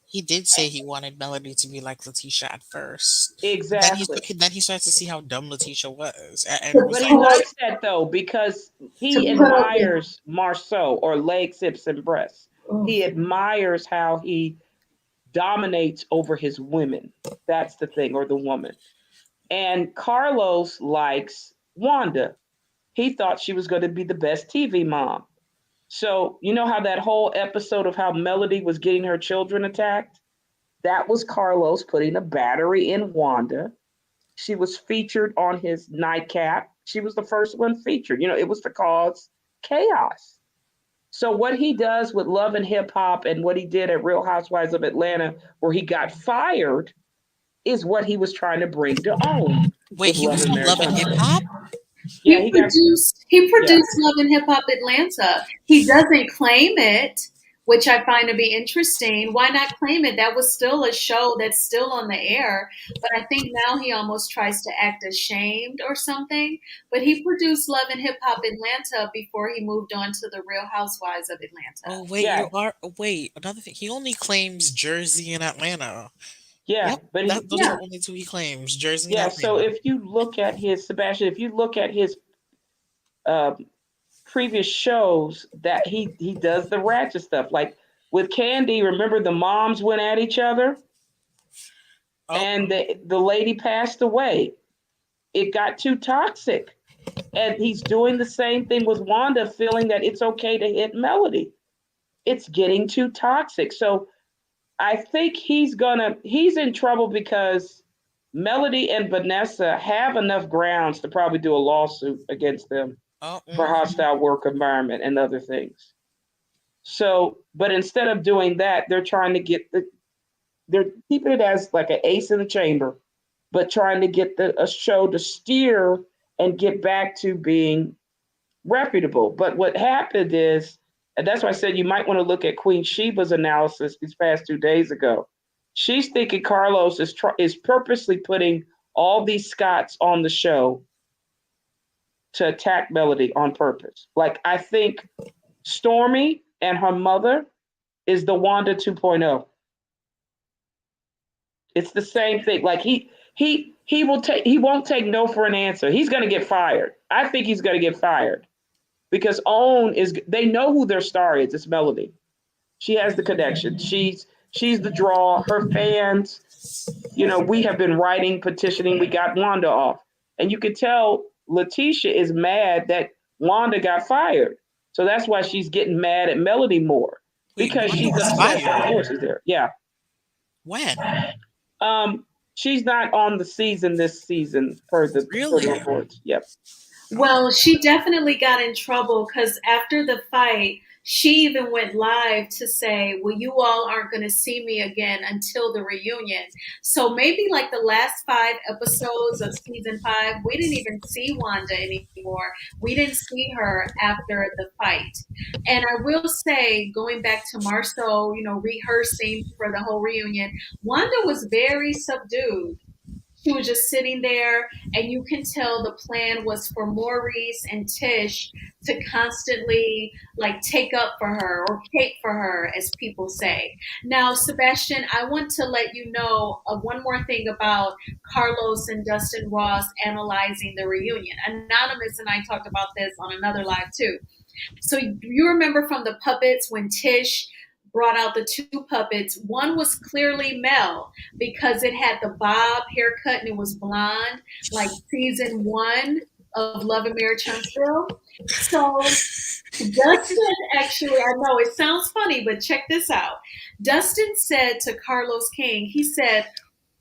He did say he wanted Melody to be like Letitia at first. Exactly. Then he starts to see how dumb Letitia was, and was But he like, likes that though because he admires Marceau or legs, hips, and breasts. He admires how he dominates over his women. That's the thing, or the woman. And Carlos likes Wanda. He thought she was going to be the best TV mom. So, you know how that whole episode of how Melody was getting her children attacked? That was Carlos putting a battery in Wanda. She was featured on his nightcap. She was the first one featured. It was to cause chaos. So what he does with Love and Hip Hop and what he did at Real Housewives of Atlanta, where he got fired, is what he was trying to bring to OWN Wait, with he Love was and on Marriage Love and Hip Uncut. Hop? Yeah, he got He yeah. produced Love and Hip Hop Atlanta. He doesn't claim it, which I find to be interesting. Why not claim it? That was still a show that's still on the air, but I think now he almost tries to act ashamed or something. But he produced Love and Hip Hop Atlanta before he moved on to the Real Housewives of Oh, Atlanta. wait, Yeah, wait, another thing. He only claims Jersey and Atlanta. yeah. Yep, But he those are Yeah. the only two he claims, Jersey and yeah, so Atlanta. if you look at his Sebastian, if you look at his um previous shows that he does the ratchet stuff. Like with Candy, remember the moms went at each other Oh, and the lady passed away. It got too toxic. And he's doing the same thing with Wanda, feeling that it's okay to hit Melody. It's getting too toxic. So I think he's in trouble because Melody and Vanessa have enough grounds to probably do a lawsuit against them oh, for hostile work environment and other things. So, but instead of doing that, they're trying to they're keeping it as like an ace in the chamber, but trying to get a show to steer and get back to being reputable. But what happened is, and that's why I said you might want to look at Queen Sheba's analysis these past 2 days ago. She's thinking Carlos is purposely putting all these Scots on the show to attack Melody on purpose. Like I think Stormy and her mother is the Wanda 2.0. It's the same thing. Like he won't take no for an answer. He's gonna get fired. I think he's gonna get fired because OWN is they know who their star is. It's Melody. She has the connection. She's the draw. Her fans, we have been writing, petitioning. We got Wanda off, and you could tell Letitia is mad that Wanda got fired. So that's why she's getting mad at Melody more wait, because Wanda she's was upset that fired. Force is there. Yeah. When? She's not on the season this season per the Really? reports. Yep. Well, she definitely got in trouble because after the fight, she even went live to say, well, you all aren't going to see me again until the reunion. So maybe like the last 5 episodes of season 5, we didn't even see Wanda anymore. We didn't see her after the fight. And I will say, going back to Marceau, rehearsing for the whole reunion, Wanda was very subdued. She was just sitting there, and you can tell the plan was for Maurice and Tish to constantly like take up for her or cape for her, as people say. Now, Sebastian, I want to let you know one more thing about Carlos and Dustin Ross analyzing the reunion. Anonymous and I talked about this on another live too. So you remember from the puppets when Tish brought out the 2 puppets. One was clearly Mel because it had the bob haircut and it was blonde, like season 1 of Love and Marriage Huntsville. So Dustin actually, I know it sounds funny, but check this out. Dustin said to Carlos King, he said,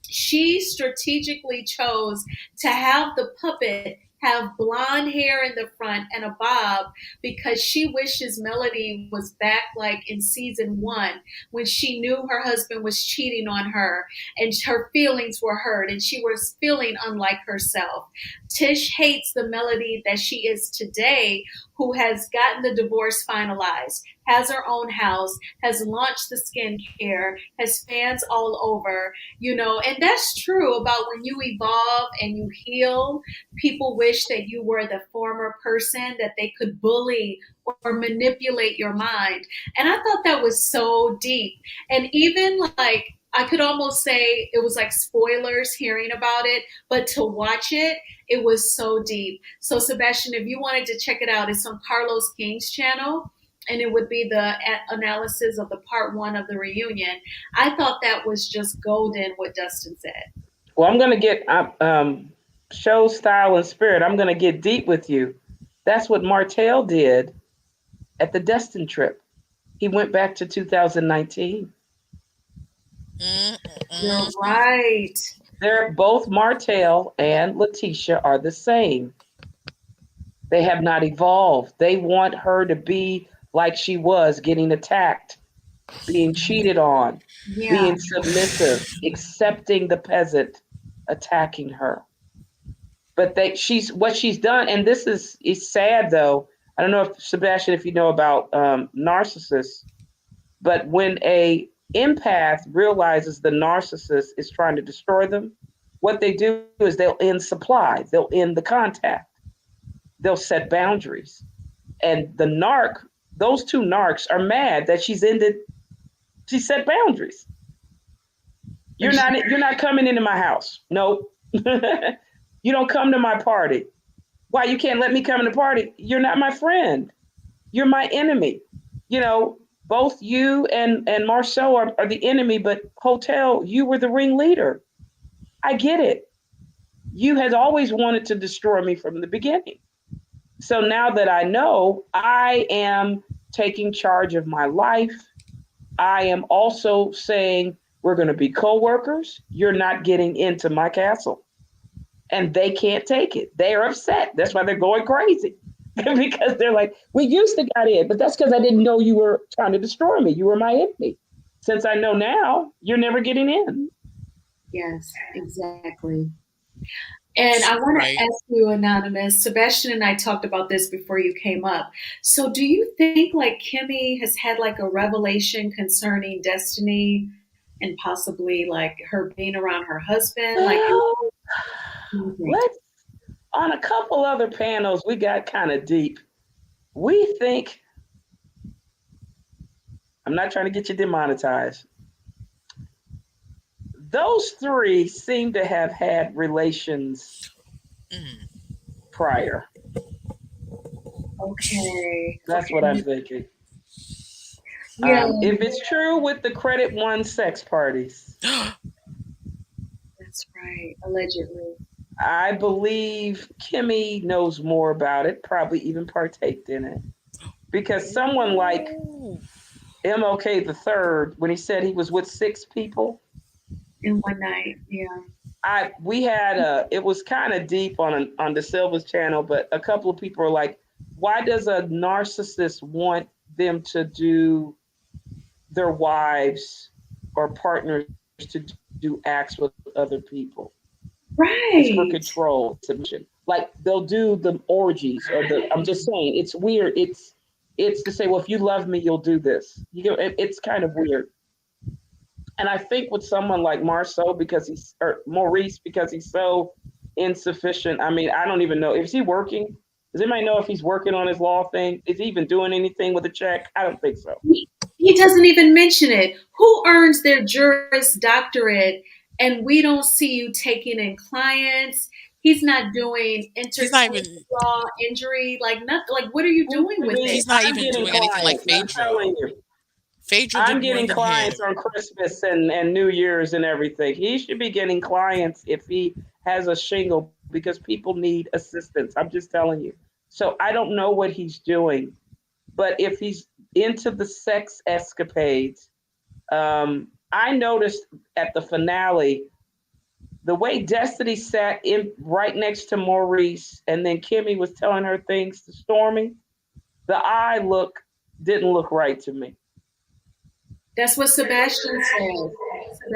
she strategically chose to have the puppet have blonde hair in the front and a bob because she wishes Melody was back like in season 1 when she knew her husband was cheating on her and her feelings were hurt and she was feeling unlike herself. Tish hates the Melody that she is today, who has gotten the divorce finalized, has her own house, has launched the skincare, has fans all over, and that's true about when you evolve and you heal. People wish that you were the former person that they could bully or manipulate your mind. And I thought that was so deep. And even like, I could almost say it was like spoilers hearing about it, but to watch it, it was so deep. So, Sebastian, if you wanted to check it out, it's on Carlos King's channel, and it would be the analysis of the part 1 of the reunion. I thought that was just golden what Dustin said. Well, I'm gonna get show style and spirit. I'm gonna get deep with you. That's what Martell did at the Destin trip. He went back to 2019. You're right. They're both Martell and Letitia are the same. They have not evolved. They want her to be like she was getting attacked, being cheated on, Yeah. being submissive, accepting the peasant attacking her. But she's what she's done, and this is sad though. I don't know if Sebastian, if you know about narcissists, but when a empath realizes the narcissist is trying to destroy them, what they do is they'll end supply, they'll end the contact, they'll set boundaries. And the narc, those two narcs are mad that she set boundaries. You're not coming into my house. Nope. You don't come to my party. Why, you can't let me come to the party? You're not my friend. You're my enemy. You know, both you and Marceau are the enemy, but Hotel, you were the ringleader. I get it. You had always wanted to destroy me from the beginning. So now that I know, I am taking charge of my life. I am also saying we're going to be co-workers. You're not getting into my castle. And they can't take it. They are upset. That's why they're going crazy. Because they're like, we used to got in, but that's because I didn't know you were trying to destroy me. You were my enemy. Since I know now, you're never getting in. Yes, exactly. And I want to ask you, Anonymous, Sebastian and I talked about this before you came up. So do you think like Kimmy has had like a revelation concerning Destiny and possibly like her being around her husband? Like, let's, on a couple other panels, we got kind of deep. We think, I'm not trying to get you demonetized. Those three seem to have had relations prior. Okay. That's what I'm thinking. Yeah. If it's true with the Credit One sex parties. That's right. Allegedly. I believe Kimmy knows more about it, probably even partaked in it. Because someone like MLK the Third, when he said he was with 6 people in one night, yeah. We had it was kind of deep on De Silva's channel, but a couple of people are like, why does a narcissist want them to do their wives or partners to do acts with other people? Right. It's for control, submission. Like they'll do the orgies or I'm just saying, it's weird. It's to say, well, if you love me, you'll do this. It's kind of weird. And I think with someone like Maurice, because he's so insufficient. I mean, I don't even know. Is he working? Does anybody know if he's working on his law thing? Is he even doing anything with a check? I don't think so. He doesn't even mention it. Who earns their Juris Doctorate and we don't see you taking in clients? He's not doing law, injury, like nothing. Like, what are you doing with it? He's not even doing anything like Phaedra. I'm getting clients on Christmas and New Year's and everything. He should be getting clients if he has a shingle because people need assistance. I'm just telling you. So I don't know what he's doing, but if he's into the sex escapades, I noticed at the finale, the way Destiny sat in right next to Maurice and then Kimmy was telling her things to Stormy, the eye didn't look right to me. That's what Sebastian said.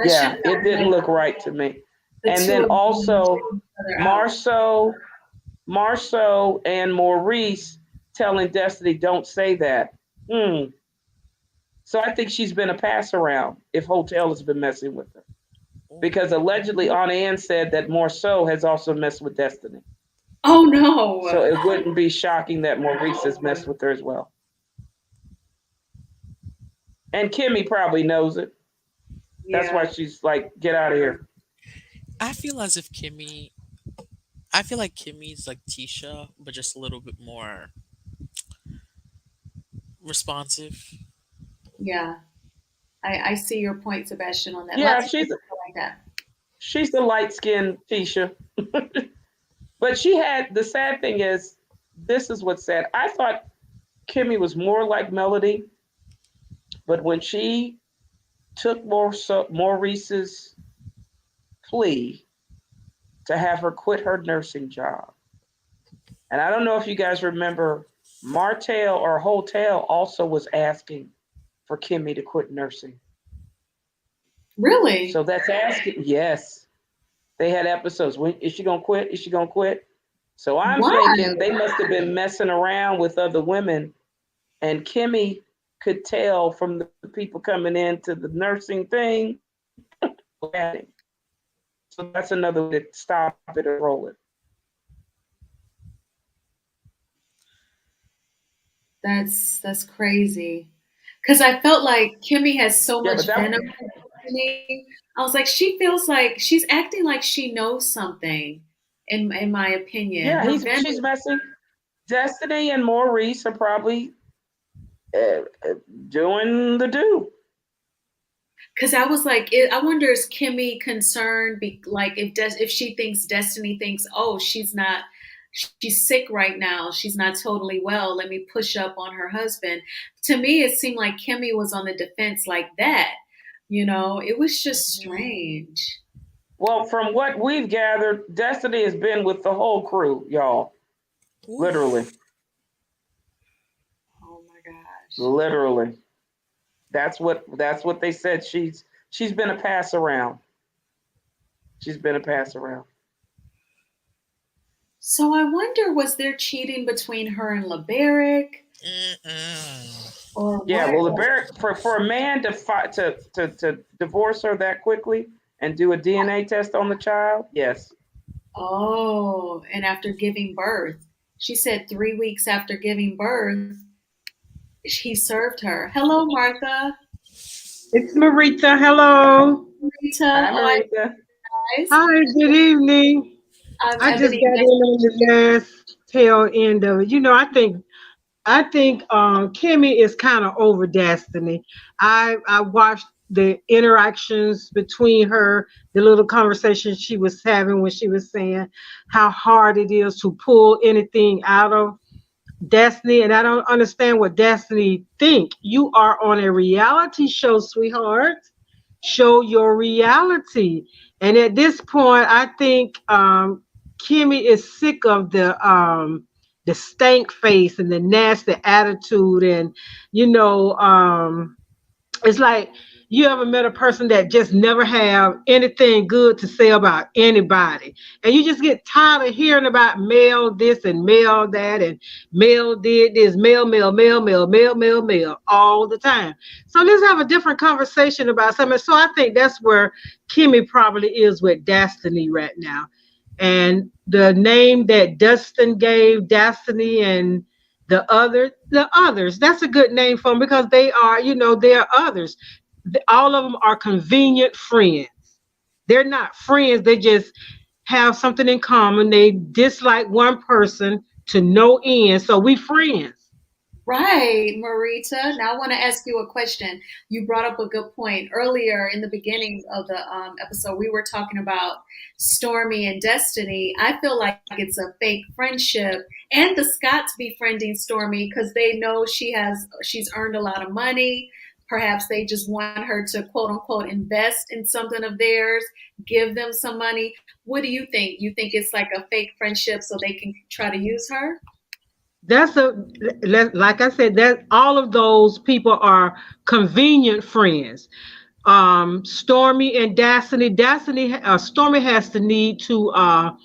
Yeah, it didn't look right to me. And then also Marceau and Maurice telling Destiny, don't say that. So I think she's been a pass around if Hotel has been messing with her. Because allegedly Anna Ann said that Marceau has also messed with Destiny. Oh no. So it wouldn't be shocking that Maurice has messed with her as well. And Kimmy probably knows it. Yeah. That's why she's like, get out of here. I feel like Kimmy's like Tisha, but just a little bit more responsive. Yeah. I see your point, Sebastian, on that. Yeah, she's the light-skinned Tisha. But the sad thing is, this is what's sad. I thought Kimmy was more like Melody, but when she took Maurice's plea to have her quit her nursing job, and I don't know if you guys remember Martell or Hotel also was asking for Kimmy to quit nursing. Really? So that's asking, yes. They had episodes. When is she gonna quit? Is she gonna quit? So I'm Why? thinking they must have been messing around with other women, and Kimmy could tell from the people coming into the nursing thing. So that's another way to stop it or roll it. That's crazy. Because I felt like Kimmy has so Yeah, but much that venom in Destiny. I was like, she feels like she's acting like she knows something. In my opinion, yeah, her he's venom. she's messing. Destiny and Maurice are probably uh, uh, doing the do. Because I was like, I wonder is Kimmy concerned? Like if she thinks Destiny thinks, oh, she's sick right now. She's not totally well. Let me push up on her husband. To me, it seemed like Kimmy was on the defense like that. It was just strange. Well, from what we've gathered, Destiny has been with the whole crew, y'all. Literally, Oof. Oh my gosh. literally. That's what they said. She's been a pass around. She's been a pass around. So I wonder, was there cheating between her and LeBaric, Mm-mm. or Yeah, what? well, the Barrett for a man to fight to divorce her that quickly and do a DNA test on the child, yes. Oh, and after giving birth, she said 3 weeks after giving birth, he served her. Hello, Martha. It's Marita. Hello. Rita. Hi, Oh, I Marita. guys. Hi, good evening. I just Ebony. got in on the last tail end of it. I think Kimmy is kind of over Destiny. I watched the interactions between her, the little conversation she was having when she was saying how hard it is to pull anything out of Destiny, and I don't understand what Destiny think. You are on a reality show, sweetheart. Show your reality. And at this point, I think Kimmy is sick of the stank face and the nasty attitude, and it's like you ever met a person that just never have anything good to say about anybody, and you just get tired of hearing about male this and male that, and male did this, male all the time. So let's have a different conversation about something. So I think that's where Kimmy probably is with Destiny right now. And the name that Dustin gave Destiny and the others, that's a good name for them because they are others. All of them are convenient friends. They're not friends, they just have something in common. They dislike one person to no end, so we friends. Right, Marita. Now I want to ask you a question. You brought up a good point earlier in the beginning of the episode. We were talking about Stormy and Destiny. I feel like it's a fake friendship, and the Scots befriending Stormy because they know she's earned a lot of money. Perhaps they just want her to quote unquote invest in something of theirs, give them some money. What do you think? You think it's like a fake friendship so they can try to use her? That's a Like I said, that all of those people are convenient friends. Stormy and Stormy has the need to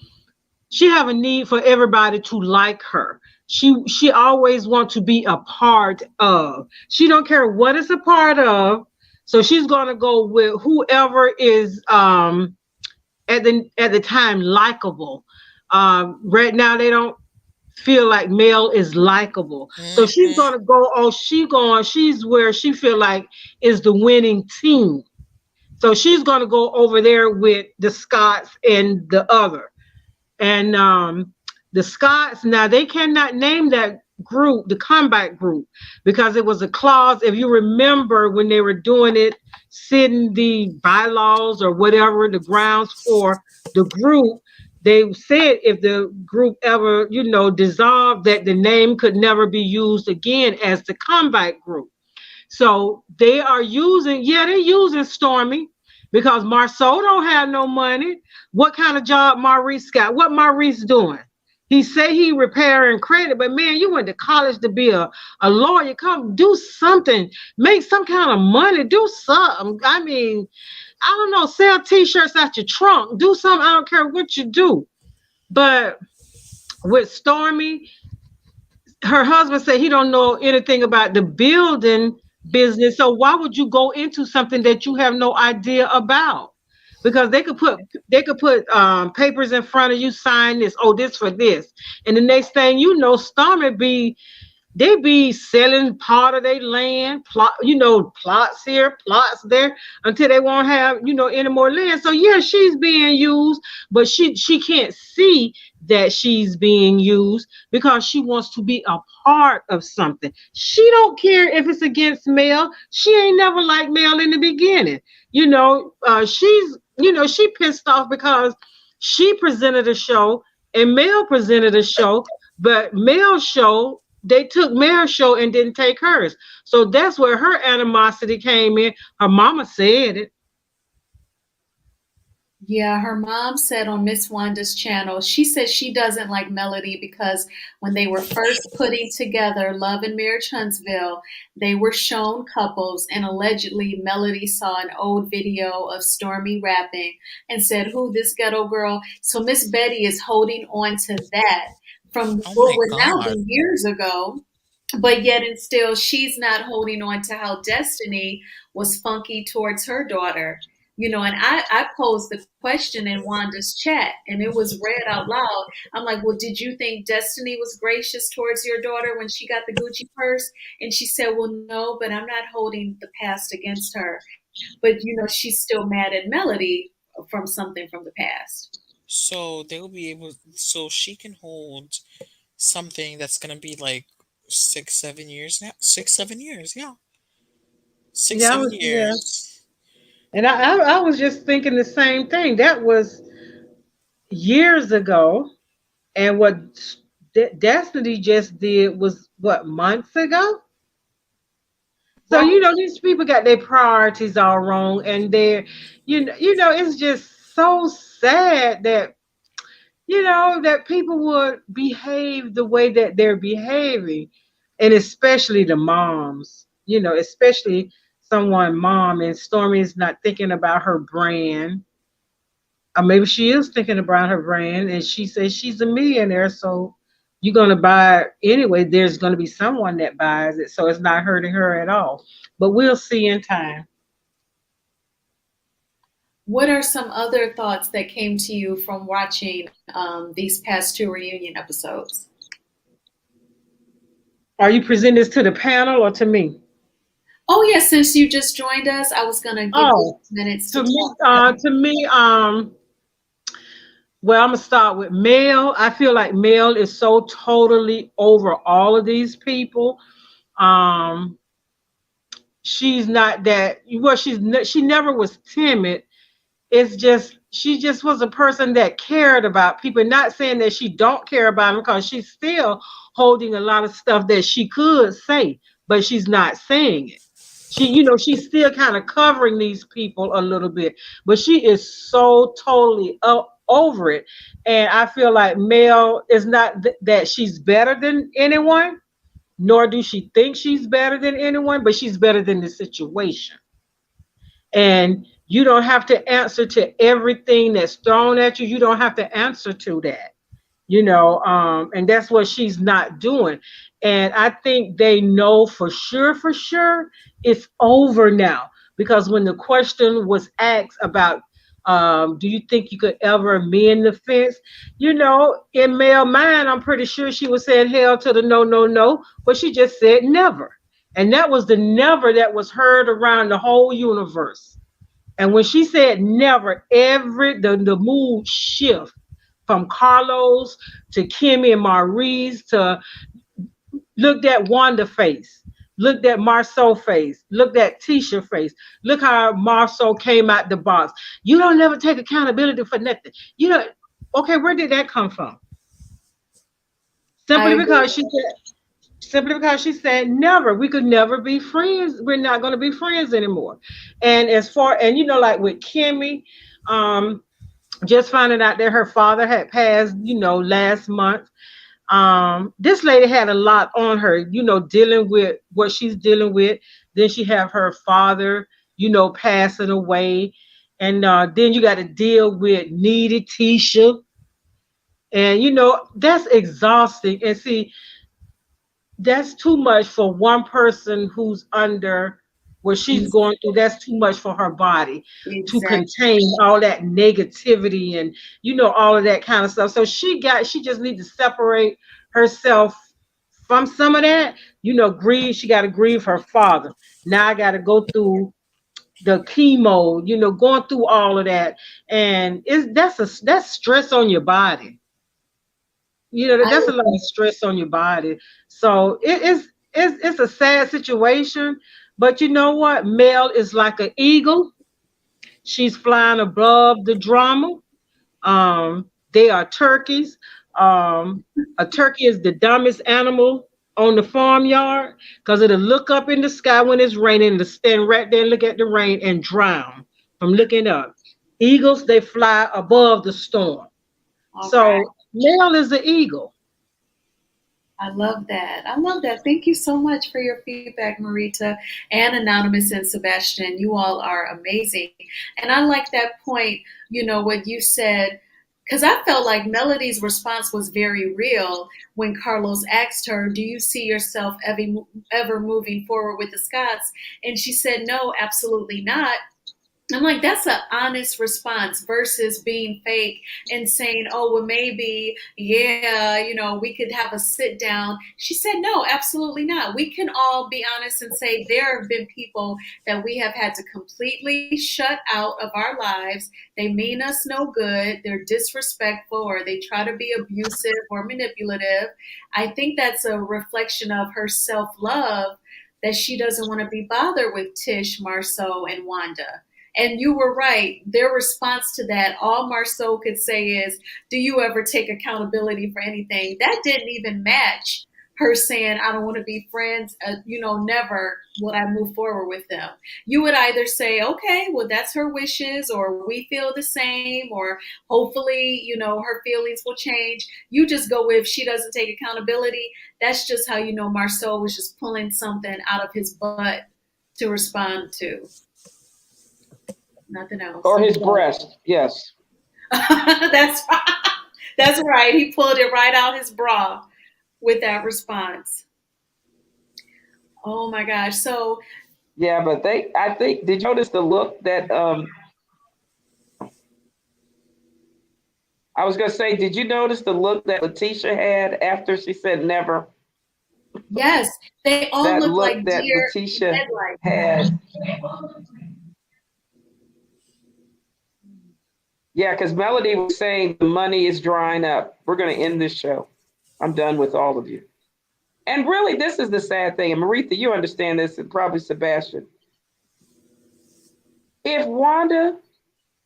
she have a need for everybody to like her. She always wants to be a part of. She don't care what it's a part of. So she's gonna go with whoever is at the time likable. Right now they don't feel like Mel is likable. So she's Mm-mm. gonna go, oh, she's where she feel like is the winning team. So she's gonna go over there with the Scots and the other. And the Scots, now they cannot name that group the combat group because it was a clause. If you remember when they were doing it, setting the bylaws or whatever the grounds for the group, they said if the group ever dissolved, that the name could never be used again as the combat group. So they're using Stormy because Marceau don't have no money. What kind of job Maurice got? What Maurice doing? He say he repairing credit, but man, you went to college to be a lawyer. Come do something, make some kind of money, do something. I mean, I don't know, sell t-shirts out your trunk, do something. I don't care what you do. But with Stormy, her husband said he don't know anything about the building business. So why would you go into something that you have no idea about? Because they could put papers in front of you, sign this, oh, this for this, and the next thing you know, Stormy they be selling part of their land, plots here, plots there, until they won't have, any more land. So yeah, she's being used, but she can't see that she's being used because she wants to be a part of something. She don't care if it's against Mel. She ain't never liked Mel in the beginning. She pissed off because she presented a show and Mel presented a show, but Mel's show, they took Mel's show and didn't take hers. So that's where her animosity came in. Her mama said it. Yeah, her mom said on Miss Wanda's channel, she said she doesn't like Melody because when they were first putting together Love and Marriage Huntsville, they were shown couples, and allegedly Melody saw an old video of Stormy rapping and said, "Who, this ghetto girl?" So Miss Betty is holding on to that from Oh what my would now God. be years ago. But yet and still, she's not holding on to how Destiny was funky towards her daughter. And I posed the question in Wanda's chat and it was read out loud. I'm like, well, did you think Destiny was gracious towards your daughter when she got the Gucci purse? And she said, well, no, but I'm not holding the past against her. But, she's still mad at Melody from something from the past. So they'll be able, so she can hold something that's gonna be like 6, 7 years now. 6, 7 years, yeah. Six, Yeah, seven yeah. years. And I was just thinking the same thing. That was years ago. And what Destiny just did was what, months ago? So these people got their priorities all wrong, and it's just so sad that that people would behave the way that they're behaving, and especially the moms. Especially someone mom, and Stormy is not thinking about her brand. Or maybe she is thinking about her brand, and she says she's a millionaire, so you're gonna buy it anyway. There's gonna be someone that buys it, so it's not hurting her at all. But we'll see in time. What are some other thoughts that came to you from watching these past two reunion episodes? Are you presenting this to the panel or to me? Oh, yes, since you just joined us, I was going to give you minutes to talk. To me, well, I'm gonna start with Mel. I feel like Mel is so totally over all of these people. Um, she's not that. Well, she never was timid. It's just she just was a person that cared about people. Not saying that she don't care about them, because she's still holding a lot of stuff that she could say, but she's not saying it. She's still kind of covering these people a little bit, but she is so totally over it. And I feel like Mel is not that she's better than anyone, nor do she think she's better than anyone, but she's better than the situation. And you don't have to answer to everything that's thrown at you. You don't have to answer to that, and that's what she's not doing. And I think they know for sure, it's over now. Because when the question was asked about, do you think you could ever mend the fence? In Mel mind, I'm pretty sure she was saying hell to the no, no, no, but she just said never. And that was the never that was heard around the whole universe. And when she said never, the mood shift from Carlos to Kimmy and Maurice to looked at Wanda face, looked at Marceau face, looked at Tisha face. Look how Marceau came out the box. You don't never take accountability for nothing. Okay, where did that come from? Simply because she said never. We could never be friends. We're not going to be friends anymore. And like with Kimmy, just finding out that her father had passed, last month. This lady had a lot on her, dealing with what she's dealing with. Then she have her father, passing away. And then you got to deal with needy Tisha. And, that's exhausting. And see, that's too much for one person who's under what she's going through. That's too much for her body to Exactly. contain all that negativity and all of that kind of stuff. So she just needs to separate herself from some of that. Grieve. She got to grieve her father. Now I got to go through the chemo. Going through all of that, and that's stress on your body. That's a lot of stress on your body. So it's a sad situation. But you know what? Mel is like an eagle. She's flying above the drama. They are turkeys. A turkey is the dumbest animal on the farmyard because it'll look up in the sky when it's raining, it'll stand right there and look at the rain and drown from looking up. Eagles, they fly above the storm. All So right. Mel is the eagle. I love that. I love that. Thank you so much for your feedback, Marita and Anonymous and Sebastian. You all are amazing. And I like that point, what you said, because I felt like Melody's response was very real when Carlos asked her, "Do you see yourself ever moving forward with the Scots?" And she said, "No, absolutely not." I'm like, that's an honest response versus being fake and saying, "Oh, well, maybe, yeah, we could have a sit down." She said, "No, absolutely not. We can all be honest and say there have been people that we have had to completely shut out of our lives. They mean us no good. They're disrespectful or they try to be abusive or manipulative." I think that's a reflection of her self-love that she doesn't want to be bothered with Tish, Marceau, and Wanda. And you were right. Their response to that, all Marceau could say is, "Do you ever take accountability for anything?" That didn't even match her saying, "I don't want to be friends. Never would I move forward with them." You would either say, "Okay, well, that's her wishes," or "We feel the same," or "Hopefully, her feelings will change." You just go with, "She doesn't take accountability." That's just how Marceau was just pulling something out of his butt to respond to. Nothing else. Or his breast, yes. That's that's right. He pulled it right out his bra with that response. Oh my gosh. So Yeah, but I think, did you notice the look that, I was going to say, did you notice the look that Letitia had after she said never? yes, they all That look look like that deer Letitia headlights. had. Yeah, because Melody was saying the money is drying up. We're going to end this show. I'm done with all of you. And really, this is the sad thing. And Maritha, you understand this, and probably Sebastian. If Wanda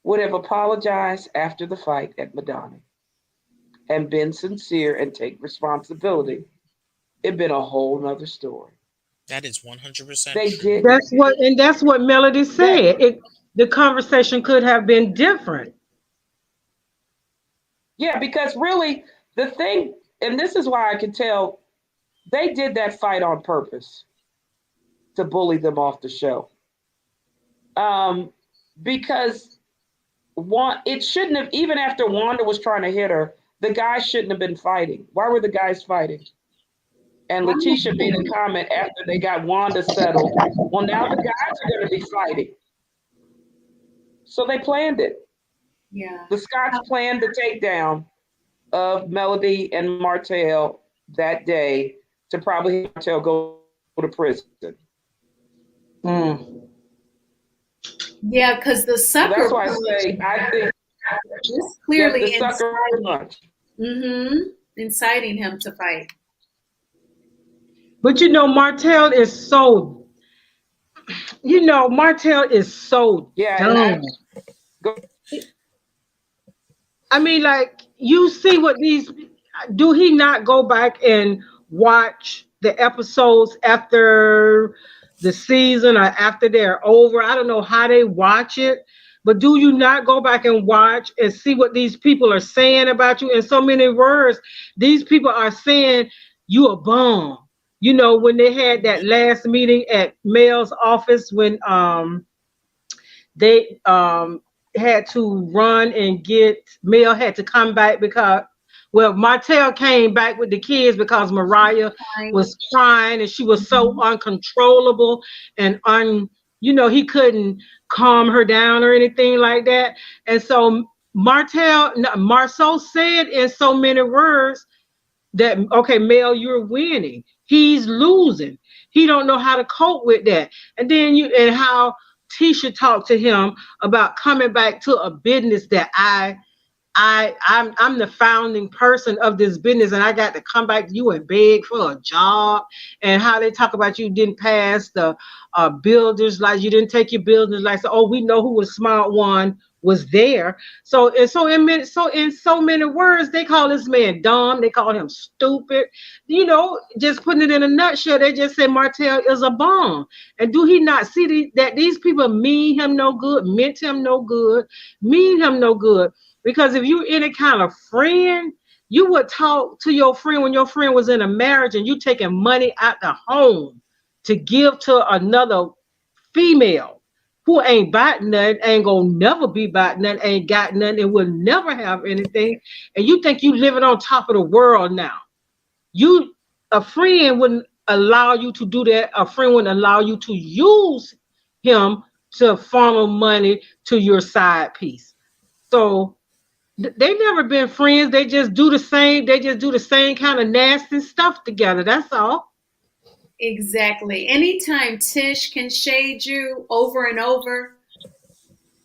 would have apologized after the fight at Madonna and been sincere and take responsibility, it'd been a whole nother story. That is 100% They true. did. That's what Melody said. The conversation could have been different. Yeah, because really the thing, and this is why I can tell, they did that fight on purpose to bully them off the show. Because it shouldn't have, even after Wanda was trying to hit her, the guys shouldn't have been fighting. Why were the guys fighting? And Letitia made a comment after they got Wanda settled. Well, now the guys are going to be fighting. So they planned it. Yeah. The Scots planned the takedown of Melody and Martell that day to probably have Martell go to prison. Yeah, because the sucker. So that's why I say I think it's clearly the sucker punch. Inciting him to fight. But Martell is so. Martell is so dumb. I mean, like, you see what do he not go back and watch the episodes after the season or after they're over? I don't know how they watch it, But do you not go back and watch and see what these people are saying about you? In so many words, these people are saying you a bum. You know, when they had that last meeting at Mel's office when they had to run and get Mel had to come back because Martell came back with the kids because Mariah was crying and she was so uncontrollable and he couldn't calm her down or anything like that. And so Marceau said in so many words that, okay, Mel, you're winning. He's losing. He don't know how to cope with that. And then how Tisha talked to him about coming back to a business that I'm the founding person of this business, and I got to come back to you and beg for a job, and how they talk about you didn't pass the builder's license, you didn't take your builder's license. Oh, we know who a smart one was there. So in so many words, they call this man dumb. They call him stupid. Just putting it in a nutshell, they just say Martell is a bum. And do he not see that these people mean him no good, meant him no good, mean him no good? Because if you're any kind of friend, you would talk to your friend when your friend was in a marriage and you taking money out the home to give to another female who ain't bought nothing, ain't gonna never be bought nothing, ain't got nothing, and will never have anything. And you think you living on top of the world now. A friend wouldn't allow you to do that. A friend wouldn't allow you to use him to funnel money to your side piece. So they never been friends. They just do the same kind of nasty stuff together. That's all. Exactly. Anytime Tish can shade you over and over,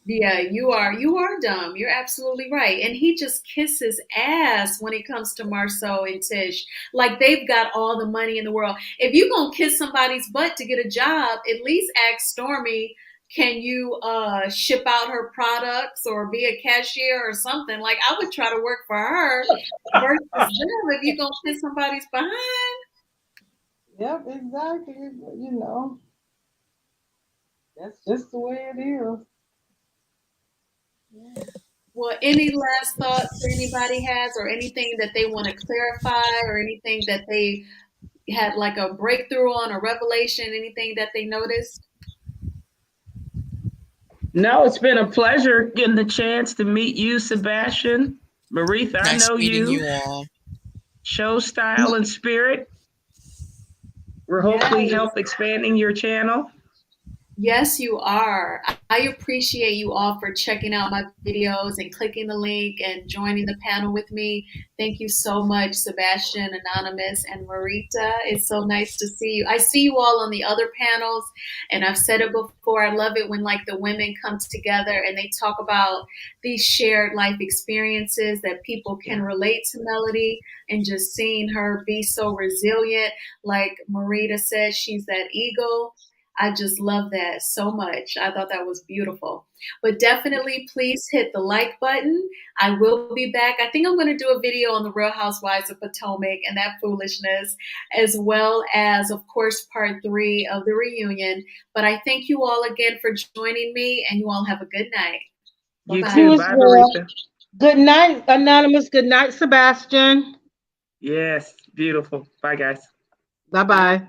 yeah, you are dumb. You're absolutely right. And he just kisses ass when it comes to Marceau and Tish. Like they've got all the money in the world. If you're gonna kiss somebody's butt to get a job, at least ask Stormy, can you ship out her products or be a cashier or something? Like I would try to work for her versus them if you're gonna kiss somebody's behind. Yep, exactly. That's just the way it is. Well, any last thoughts that anybody has, or anything that they want to clarify, or anything that they had like a breakthrough on, a revelation, anything that they noticed? No, it's been a pleasure getting the chance to meet you, Sebastian. Maretha, Nice I know meeting you. you all. Show style and spirit. We're hopefully help expanding your channel. Yes, you are. I appreciate you all for checking out my videos and clicking the link and joining the panel with me. Thank you so much, Sebastian, Anonymous, and Maretha. It's so nice to see you. I see you all on the other panels, and I've said it before. I love it when like the women come together and they talk about these shared life experiences that people can relate to Melody, and just seeing her be so resilient. Like Maretha said, she's that eagle. I just love that so much. I thought that was beautiful. But definitely please hit the like button. I will be back. I think I'm going to do a video on the Real Housewives of Potomac and that foolishness, as well as, of course, part 3 of the reunion. But I thank you all again for joining me, and you all have a good night. You Bye-bye. too. Bye, Maretha. Good night, Anonymous. Good night, Sebastian. Yes, beautiful. Bye, guys. Bye-bye.